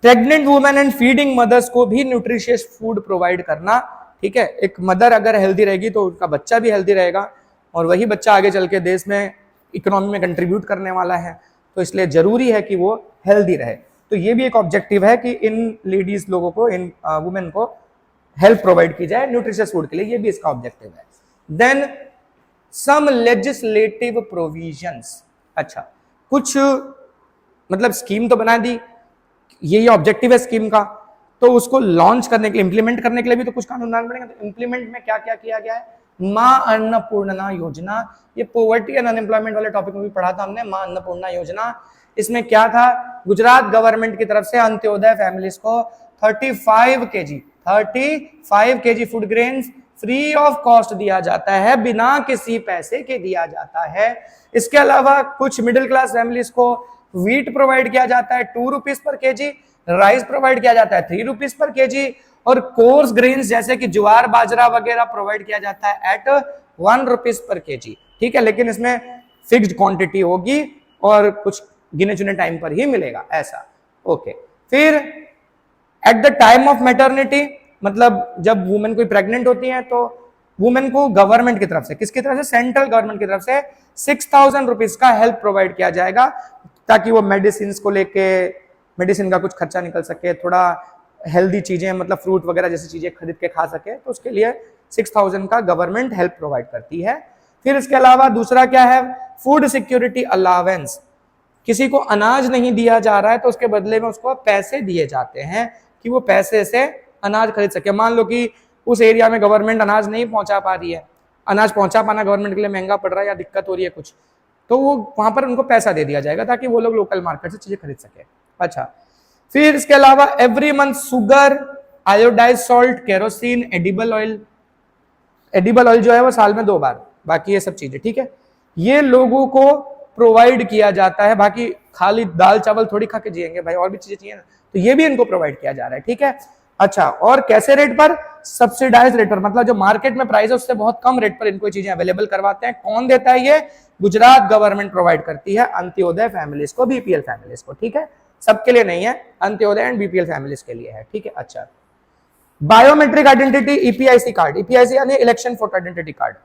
pregnant women and feeding mother's को भी न्यूट्रिशियस फूड प्रोवाइड करना, ठीक है। एक मदर अगर हेल्दी रहेगी तो उसका बच्चा भी हेल्दी रहेगा और वही बच्चा आगे चल के देश में इकोनॉमी में कंट्रीब्यूट करने वाला है, तो इसलिए जरूरी है कि वो हेल्दी रहे। तो ये भी एक ऑब्जेक्टिव है कि इन लेडीज लोगों को, इन वुमेन को हेल्प प्रोवाइड की जाए न्यूट्रिशियस फूड के लिए, ये भी इसका ऑब्जेक्टिव है। Then some legislative provisions. अच्छा, कुछ मतलब स्कीम तो बना दी, ये ऑब्जेक्टिव है स्कीम का, तो उसको लॉन्च करने के लिए, इंप्लीमेंट करने के लिए भी तो कुछ कानून बनाने पड़ेंगे। तो इंप्लीमेंट में क्या क्या किया गया है? मां अन्नपूर्णा योजना, ये पॉवर्टी एंड अनएम्प्लॉयमेंट वाले टॉपिक में भी पढ़ा था हमने, मां अन्नपूर्णा योजना। इसमें क्या था? गुजरात गवर्नमेंट की तरफ से अंत्योदय फैमिलीज को 35 KG food grains free of cost दिया जाता है, बिना किसी पैसे के दिया जाता है। इसके अलावा कुछ मिडिल क्लास फैमिलीज को व्हीट प्रोवाइड किया जाता है 2 rupees per KG, rice provide किया जाता है 3 रुपीज पर केजी, और कोर्स ग्रेन्स जैसे कि ज्वार बाजरा वगैरह प्रोवाइड किया जाता है एट 1 रुपीज पर केजी, ठीक है। लेकिन इसमें फिक्स्ड क्वांटिटी होगी और कुछ गिने चुने टाइम पर ही मिलेगा, ऐसा, ओके। फिर at the time of maternity, मतलब जब वुमेन कोई प्रेग्नेंट होती है तो वुमेन को गवर्नमेंट की तरफ से, किसकी तरफ से? सेंट्रल गवर्नमेंट की तरफ से 6000 रुपीज का हेल्प प्रोवाइड किया जाएगा ताकि वो मेडिसिन को लेके मेडिसिन का कुछ खर्चा निकल सके, थोड़ा हेल्दी चीजें मतलब फ्रूट वगैरह जैसी चीजें खरीद के खा सके, तो उसके लिए 6000 का गवर्नमेंट हेल्प प्रोवाइड करती है। फिर इसके अलावा दूसरा क्या है, फूड सिक्योरिटी अलावेंस। किसी को अनाज नहीं दिया जा रहा है तो उसके बदले में उसको पैसे दिए जाते हैं कि वो पैसे से अनाज खरीद सके। मान लो कि उस एरिया में गवर्नमेंट अनाज नहीं पहुंचा पा रही है, अनाज पहुंचा पाना गवर्नमेंट के लिए महंगा पड़ रहा है या दिक्कत हो रही है कुछ, तो वो वहां पर उनको पैसा दे दिया जाएगा ताकि वो लोग लोकल मार्केट से चीजें खरीद सके। अच्छा, फिर इसके अलावा every month sugar, iodise salt, kerosene, edible oil. Edible oil जो है वो साल में 2 बार, बाकी ये सब चीजें, ठीक है, ये लोगों को प्रोवाइड किया जाता है। बाकी खाली दाल चावल थोड़ी खा के जिएंगे भाई, और भी चीजें चाहिए ना, तो ये भी इनको प्रोवाइड किया जा रहा है, ठीक है। अच्छा, और कैसे रेट पर? सब्सिडाइज रेट पर, मतलब जो मार्केट में प्राइस है उससे बहुत कम रेट पर इनको चीजें अवेलेबल करवाते हैं। कौन देता है ये? गुजरात गवर्नमेंट प्रोवाइड करती है अंत्योदय फैमिलीज को, बीपीएल फैमिलीज को, ठीक है, सबके लिए नहीं है, अंत्योदय एंड बीपीएल फैमिलीज के लिए है, ठीक है। अच्छा, biometric identity, EPIC card, EPIC यानी इलेक्शन फोटो आइडेंटिटी कार्ड,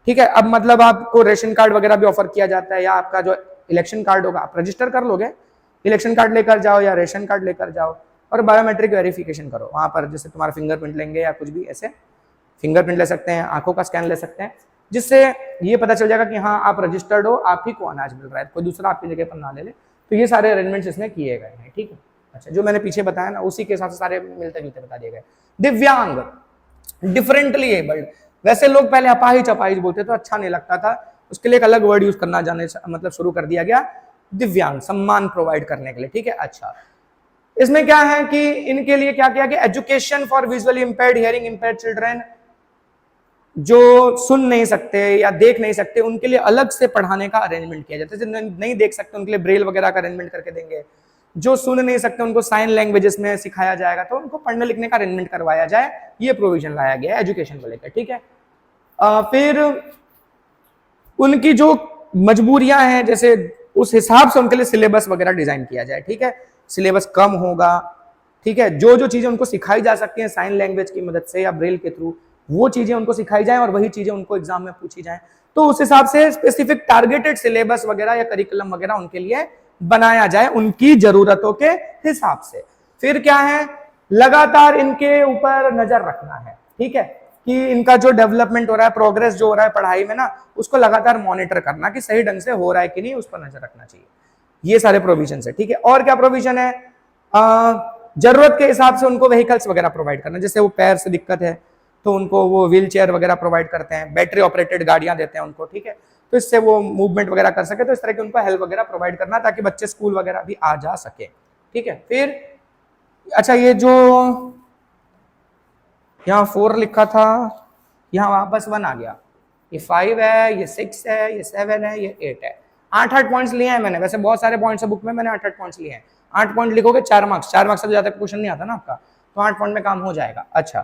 ठीक है। अब मतलब आपको रेशन कार्ड वगैरह भी ऑफर किया जाता है, या आपका जो इलेक्शन कार्ड होगा आप रजिस्टर कर लोगे, इलेक्शन कार्ड लेकर जाओ या रेशन कार्ड लेकर जाओ और बायोमेट्रिक वेरिफिकेशन करो वहां पर, जैसे तुम्हारा फिंगरप्रिंट लेंगे या कुछ भी ऐसे, फिंगरप्रिंट ले सकते हैं, आंखों का स्कैन ले सकते हैं, जिससे ये पता चल जाएगा कि हाँ आप रजिस्टर्ड हो, आप ही को अनाज मिल रहा है, कोई दूसरा आपकी जगह पर ना ले ले। तो ये सारे अरेंजमेंट्स इसमें किए गए हैं, ठीक है। अच्छा, जो मैंने पीछे बताया ना उसी के हिसाब से सारे मिलते मिलते बता दिए गए। दिव्यांग, डिफरेंटली एबल्ड, वैसे लोग पहले अपाहिज अपाहिज बोलते तो अच्छा नहीं लगता था, उसके लिए एक अलग वर्ड यूज करना जाने मतलब शुरू कर दिया गया, दिव्यांग, सम्मान प्रोवाइड करने के लिए, ठीक है। अच्छा, इसमें क्या है कि इनके लिए क्या किया गया, education for visually impaired, hearing impaired children, जो सुन नहीं सकते या देख नहीं सकते उनके लिए अलग से पढ़ाने का अरेंजमेंट किया जाता है। जैसे नहीं देख सकते उनके लिए ब्रेल वगैरह का अरेंजमेंट करके देंगे, जो सुन नहीं सकते उनको साइन लैंग्वेजेस में सिखाया जाएगा, तो उनको पढ़ने लिखने का अरेंजमेंट करवाया जाए, ये प्रोविजन लाया गया है एजुकेशन को लेकर, ठीक है। फिर उनकी जो मजबूरियां हैं, जैसे उस हिसाब से उनके लिए सिलेबस वगैरह डिजाइन किया जाए, ठीक है, सिलेबस कम होगा, ठीक है, जो जो चीजें उनको सिखाई जा सकती हैं साइन लैंग्वेज की मदद से या ब्रेल के थ्रू, वो चीजें उनको सिखाई जाए और वही चीजें उनको एग्जाम में पूछी जाए, तो उस हिसाब से स्पेसिफिक टारगेटेड सिलेबस वगैरह या करिकुलम वगैरह उनके लिए बनाया जाए उनकी जरूरतों के हिसाब से। फिर क्या है, लगातार इनके ऊपर नजर रखना है, ठीक है, कि इनका जो डेवलपमेंट हो रहा है, प्रोग्रेस जो हो रहा है पढ़ाई में ना, उसको लगातार मॉनिटर करना कि सही ढंग से हो रहा है कि नहीं, उस पर नजर रखना चाहिए। ये सारे प्रोविजन है, ठीक है। और क्या प्रोविजन है, जरूरत के हिसाब से उनको व्हीकल्स वगैरह प्रोवाइड करना, जैसे वो पैर से दिक्कत है तो उनको वो व्हील चेयर वगैरह प्रोवाइड करते हैं, बैटरी ऑपरेटेड गाड़ियां देते हैं उनको, ठीक है, तो इससे वो मूवमेंट वगैरह कर सके, तो इस तरह की उनको हेल्प वगैरह प्रोवाइड करना ताकि बच्चे स्कूल वगैरह भी आ जा सके, ठीक है। फिर अच्छा, ये जो यहाँ 4 लिखा था यहाँ वापस 1 आ गया, ये 5 है, ये 6 है, ये 7 है, ये 8 है, 8 पॉइंट्स लिए हैं मैंने, वैसे बहुत सारे पॉइंट्स है बुक में, मैंने 8 पॉइंट्स लिए हैं। 8 पॉइंट लिखोगे 4 मार्क्स, 4 मार्क्स से ज्यादा क्वेश्चन नहीं आता ना आपका, तो 8 पॉइंट में काम हो जाएगा। अच्छा,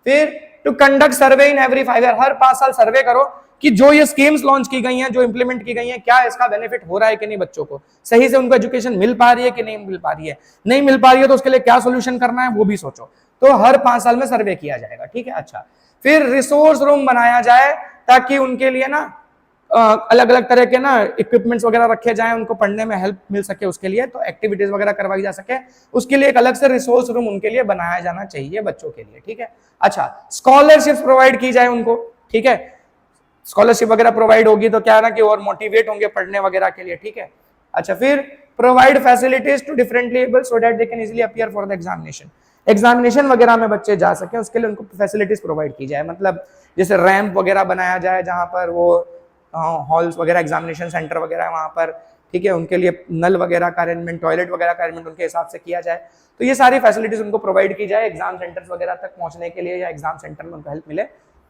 फिर to conduct survey in every 5 year, हर 5 साल सर्वे करो कि जो ये स्कीम्स लॉन्च की गई हैं, जो इंप्लीमेंट की गई हैं, क्या इसका बेनिफिट हो रहा है कि नहीं, बच्चों को सही से उनको एजुकेशन मिल पा रही है कि नहीं मिल पा रही है, नहीं मिल पा रही है तो उसके लिए क्या सोल्यूशन करना है वो भी सोचो, तो हर 5 साल में सर्वे किया जाएगा, ठीक है। अच्छा, फिर रिसोर्स रूम बनाया जाए ताकि उनके लिए ना अलग अलग तरह के ना इक्विपमेंट्स वगैरह रखे जाएं, उनको पढ़ने में हेल्प मिल सके उसके लिए, तो एक्टिविटीज वगैरह करवाई जा सके, उसके लिए एक अलग से रिसोर्स रूम उनके लिए बनाया जाना चाहिए बच्चों के लिए, ठीक है। अच्छा, स्कॉलरशिप प्रोवाइड की जाए उनको, ठीक है, स्कॉलरशिप वगैरह प्रोवाइड होगी तो क्या है ना कि और मोटिवेट होंगे पढ़ने वगैरह के लिए, ठीक है। अच्छा, फिर provide facilities to differently able so that they can easily appear for the examination, examination वगैरह में बच्चे जा सके उसके लिए उनको फैसिलिटीज प्रोवाइड की जाए, मतलब जैसे रैंप वगैरह बनाया जाए जहां पर वो हॉल्स वगैरह, एग्जामिनेशन सेंटर वगैरह वहां पर, ठीक है, उनके लिए नल वगैरह का अरेंजमेंट, टॉयलेट वगैरह का अरेंजमेंट उनके हिसाब से किया जाए, तो ये सारी फैसिलिटीज उनको प्रोवाइड की जाए एग्जाम सेंटर्स वगैरह तक पहुंचने के लिए, या एग्जाम सेंटर में उनको हेल्प मिले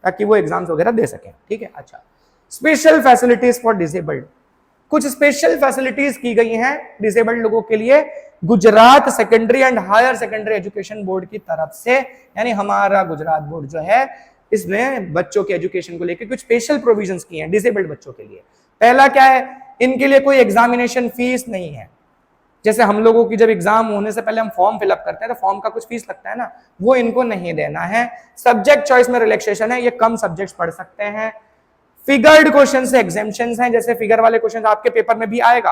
ताकि वो एग्जाम्स वगैरह दे सकें, ठीक है। अच्छा, स्पेशल फैसिलिटीज फॉर डिसेबल्ड, कुछ स्पेशल फैसिलिटीज की गई हैं डिसेबल्ड लोगों के लिए Gujarat secondary and higher secondary education board की तरफ से, यानी हमारा गुजरात बोर्ड जो है इसने बच्चों के एजुकेशन को लेकर कुछ स्पेशल प्रोविजंस किए हैं डिसेबल्ड बच्चों के लिए। पहला क्या है, इनके लिए कोई एग्जामिनेशन फीस नहीं है, जैसे हम लोगों की जब एग्जाम होने से पहले हम फॉर्म फिलअप करते हैं तो फॉर्म का कुछ फीस लगता है ना, वो इनको नहीं देना है। सब्जेक्ट चॉइस में रिलैक्सेशन है, ये कम सब्जेक्ट्स पढ़ सकते हैं। फिगर्ड क्वेश्चन से एग्जेम्पशन है, जैसे फिगर वाले क्वेश्चन आपके पेपर में भी आएगा,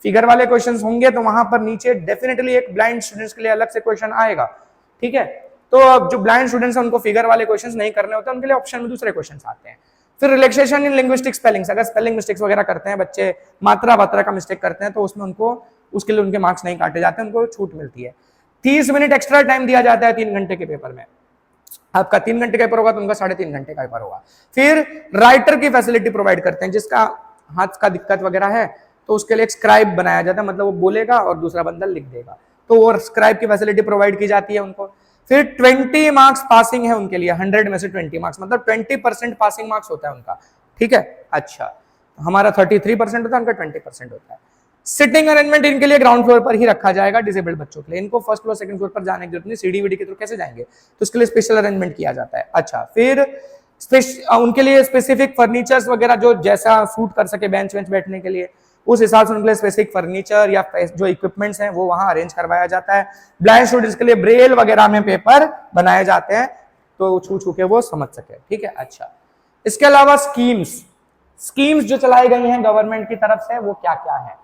फिगर वाले क्वेश्चंस होंगे तो वहां पर नीचे डेफिनेटली एक ब्लाइंड स्टूडेंट्स के लिए अलग से क्वेश्चन आएगा, ठीक है। तो अब जो ब्लाइंड स्टूडेंट्स हैं उनको फिगर वाले क्वेश्चंस नहीं करने होते, उनके लिए ऑप्शन में दूसरे क्वेश्चंस आते हैं। फिर रिलैक्सेशन इन लिंग्विस्टिक स्पेलिंग्स, अगर स्पेलिंग मिस्टेक्स वगैरह करते हैं बच्चे, मात्रा का मिस्टेक करते हैं, तो उसमें उनको उसके लिए उनके मार्क्स नहीं काटे जाते, उनको छूट मिलती है। 30 मिनट एक्स्ट्रा टाइम दिया जाता है 3 घंटे के पेपर में। आपका 3 घंटे का पेपर होगा तो उनका 3.5 घंटे का पेपर होगा। फिर राइटर की फैसिलिटी प्रोवाइड करते हैं, जिसका हाथ का दिक्कत वगैरह है तो उसके लिए एक स्क्राइब बनाया जाता है, मतलब वो बोलेगा और दूसरा बंदा लिख देगा, तो वो स्क्राइब की फैसिलिटी प्रोवाइड की जाती है उनको। फिर 20 मार्क्स पासिंग है उनके लिए, 100 में से 20 मार्क्स, मतलब 20% पासिंग मार्क्स होता है उनका, ठीक है। अच्छा, हमारा 33% होता है, उनका 20% होता है। सिटिंग अरेंजमेंट इनके लिए ग्राउंड फ्लोर पर ही रखा जाएगा डिसेबल्ड बच्चों के लिए, इनको फर्स्ट फ्लोर सेकंड फ्लोर पर जाने की जरूरत नहीं, सीढ़ी वीडी के थ्रू कैसे जाएंगे, तो उसके लिए स्पेशल अरेंजमेंट किया जाता है। अच्छा, फिर उनके लिए स्पेसिफिक फर्नीचर्स वगैरह जो जैसा सूट कर सके बेंच वेंच बैठने के लिए, उस हिसाब से उनके लिए स्पेसिफिक फर्नीचर या जो इक्विपमेंट्स हैं वो वहां अरेंज करवाया जाता है। ब्लाइंड स्टूडेंट्स के लिए ब्रेल वगैरह में पेपर बनाए जाते हैं तो छू छू के वो समझ सके, ठीक है। अच्छा, इसके अलावा स्कीम्स जो चलाई गई हैं गवर्नमेंट की तरफ से वो क्या क्या है।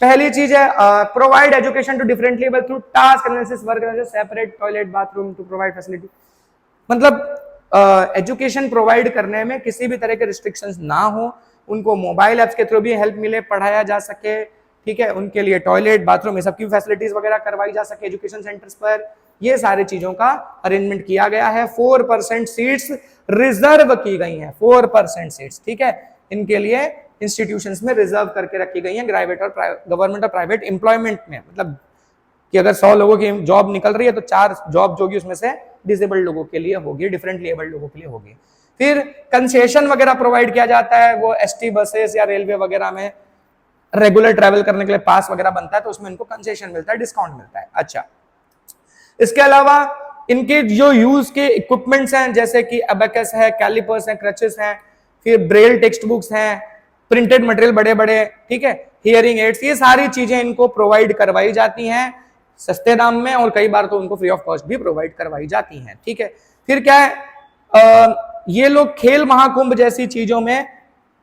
पहली चीज है provide education to different level through task analysis, work analysis, separate toilet bathroom to provide facility, मतलब एजुकेशन प्रोवाइड करने में किसी भी तरह के रिस्ट्रिक्शंस ना हो, उनको मोबाइल ऐप्स के थ्रू भी हेल्प मिले, पढ़ाया जा सके, ठीक है। उनके लिए टॉयलेट बाथरूम ये सब की फैसिलिटीज वगैरह करवाई जा सके एजुकेशन सेंटर्स पर, ये सारी चीजों का अरेंजमेंट किया गया है। 4% सीट्स रिजर्व की गई हैं, 4% सीट्स, ठीक है, इनके लिए इंस्टीट्यूशंस में रिजर्व करके रखी गई हैं, प्राइवेट और गवर्नमेंट और प्राइवेट एम्प्लॉयमेंट में, मतलब कि अगर 100 लोगों की जॉब निकल रही है तो 4 जॉब जो होगी उसमें से डिसेबल्ड लोगों के लिए होगी, डिफरेंटली एबल्ड लोगों के लिए होगी। फिर कंसेशन वगैरह प्रोवाइड किया जाता है, वो एसटी बसेस या रेलवे वगैरह में रेगुलर ट्रैवल करने के लिए पास वगैरह बनता है तो उसमें इनको कंसेशन मिलता है, डिस्काउंट मिलता है। अच्छा, इसके अलावा इनके जो यूज के इक्विपमेंट्स हैं जैसे कि अबेकस है, कैलिपर्स हैं, क्रचेस हैं, फिर ब्रेल टेक्स्ट बुक्स हैं, प्रिंटेड मटेरियल बड़े बड़े, ठीक है, हियरिंग एड्स, ये सारी चीजें इनको प्रोवाइड करवाई जाती हैं सस्ते दाम में, और कई बार तो उनको फ्री ऑफ कॉस्ट भी प्रोवाइड करवाई जाती हैं, ठीक है। फिर क्या है, ये लोग खेल महाकुंभ जैसी चीजों में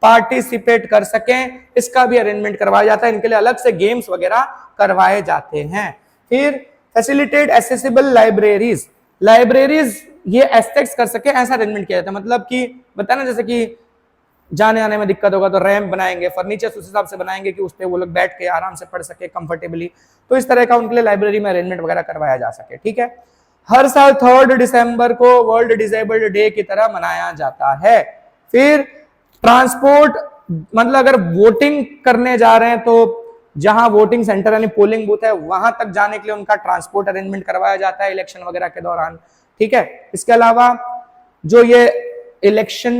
पार्टिसिपेट कर सकें, इसका भी अरेंजमेंट करवाया जाता है, इनके लिए अलग से गेम्स वगैरह करवाए जाते हैं। फिर फैसिलिटेट एसेसिबल लाइब्रेरीज ये एस्पेक्ट्स कर सके ऐसा अरेंजमेंट किया जाता है, मतलब कि बताया ना जैसे कि जाने आने में दिक्कत होगा तो रैंप बनाएंगे, फर्नीचर उस हिसाब से बनाएंगे कि उस पे वो लोग बैठ के आराम से पढ़ सके कंफर्टेबली, तो इस तरह का उनके लिए लाइब्रेरी में अरेंजमेंट वगैरह करवाया जा सके, ठीक है। हर साल 3 दिसंबर को वर्ल्ड डिसेबल्ड डे की तरह मनाया जाता है। फिर ट्रांसपोर्ट, मतलब अगर वोटिंग करने जा रहे हैं तो जहां वोटिंग सेंटर यानी पोलिंग बूथ है वहां तक जाने के लिए उनका ट्रांसपोर्ट अरेंजमेंट करवाया जाता है इलेक्शन वगैरह के दौरान, ठीक है। इसके अलावा जो ये इलेक्शन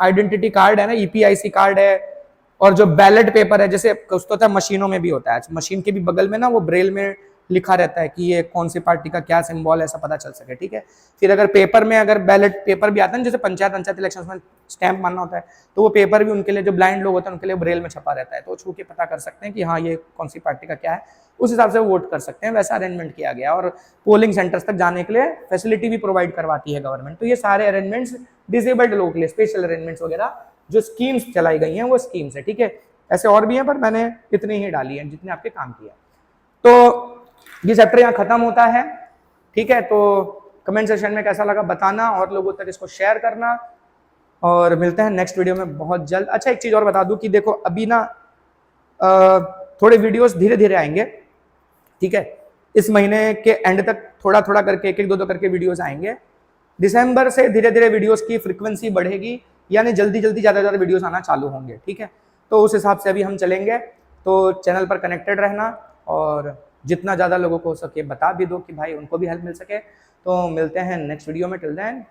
आइडेंटिटी कार्ड है ना, ईपीआईसी कार्ड है, और जो बैलेट पेपर है, जैसे कुछ तो मशीनों में भी होता है, मशीन के भी बगल में ना वो ब्रेल में लिखा रहता है कि ये कौन सी पार्टी का क्या सिंबल है, ऐसा पता चल सके, ठीक है। फिर अगर पेपर में अगर बैलेट पेपर भी आता है जैसे पंचायत इलेक्शन में स्टैंप मारना होता है, तो वो पेपर भी उनके लिए जो ब्लाइंड लोग होते हैं उनके लिए ब्रेल में छपा रहता है, तो छू के पता कर सकते हैं कि हाँ ये कौन सी पार्टी का क्या है, उस हिसाब से वोट कर सकते हैं, वैसा अरेंजमेंट किया गया। और पोलिंग सेंटर्स तक जाने के लिए फैसिलिटी भी प्रोवाइड करवाती है गवर्नमेंट। तो ये सारे अरेंजमेंट्स डिसेबल्ड लोगों के लिए स्पेशल अरेंजमेंट्स वगैरह जो स्कीम्स चलाई गई हैं वो स्कीम्स है, ठीक है। ऐसे और भी हैं पर मैंने इतनी ही डाली है जितने आपके काम किया। तो ये चैप्टर यहाँ खत्म होता है, ठीक है। तो कमेंट सेक्शन में कैसा लगा बताना और लोगों तक इसको शेयर करना, और मिलते हैं नेक्स्ट वीडियो में बहुत जल्द। अच्छा, एक चीज और बता दूं कि देखो अभी ना थोड़े वीडियोस धीरे धीरे आएंगे, ठीक है। इस महीने के एंड तक थोड़ा थोड़ा करके एक दो करके वीडियोस आएंगे। दिसंबर से धीरे धीरे वीडियोस की फ्रीक्वेंसी बढ़ेगी, यानी जल्दी जल्दी ज्यादा वीडियोस आना चालू होंगे, ठीक है। तो उस हिसाब से अभी हम चलेंगे, तो चैनल पर कनेक्टेड रहना और जितना ज़्यादा लोगों को हो सके बता भी दो कि भाई उनको भी हेल्प मिल सके। तो मिलते हैं नेक्स्ट वीडियो में, टिल देन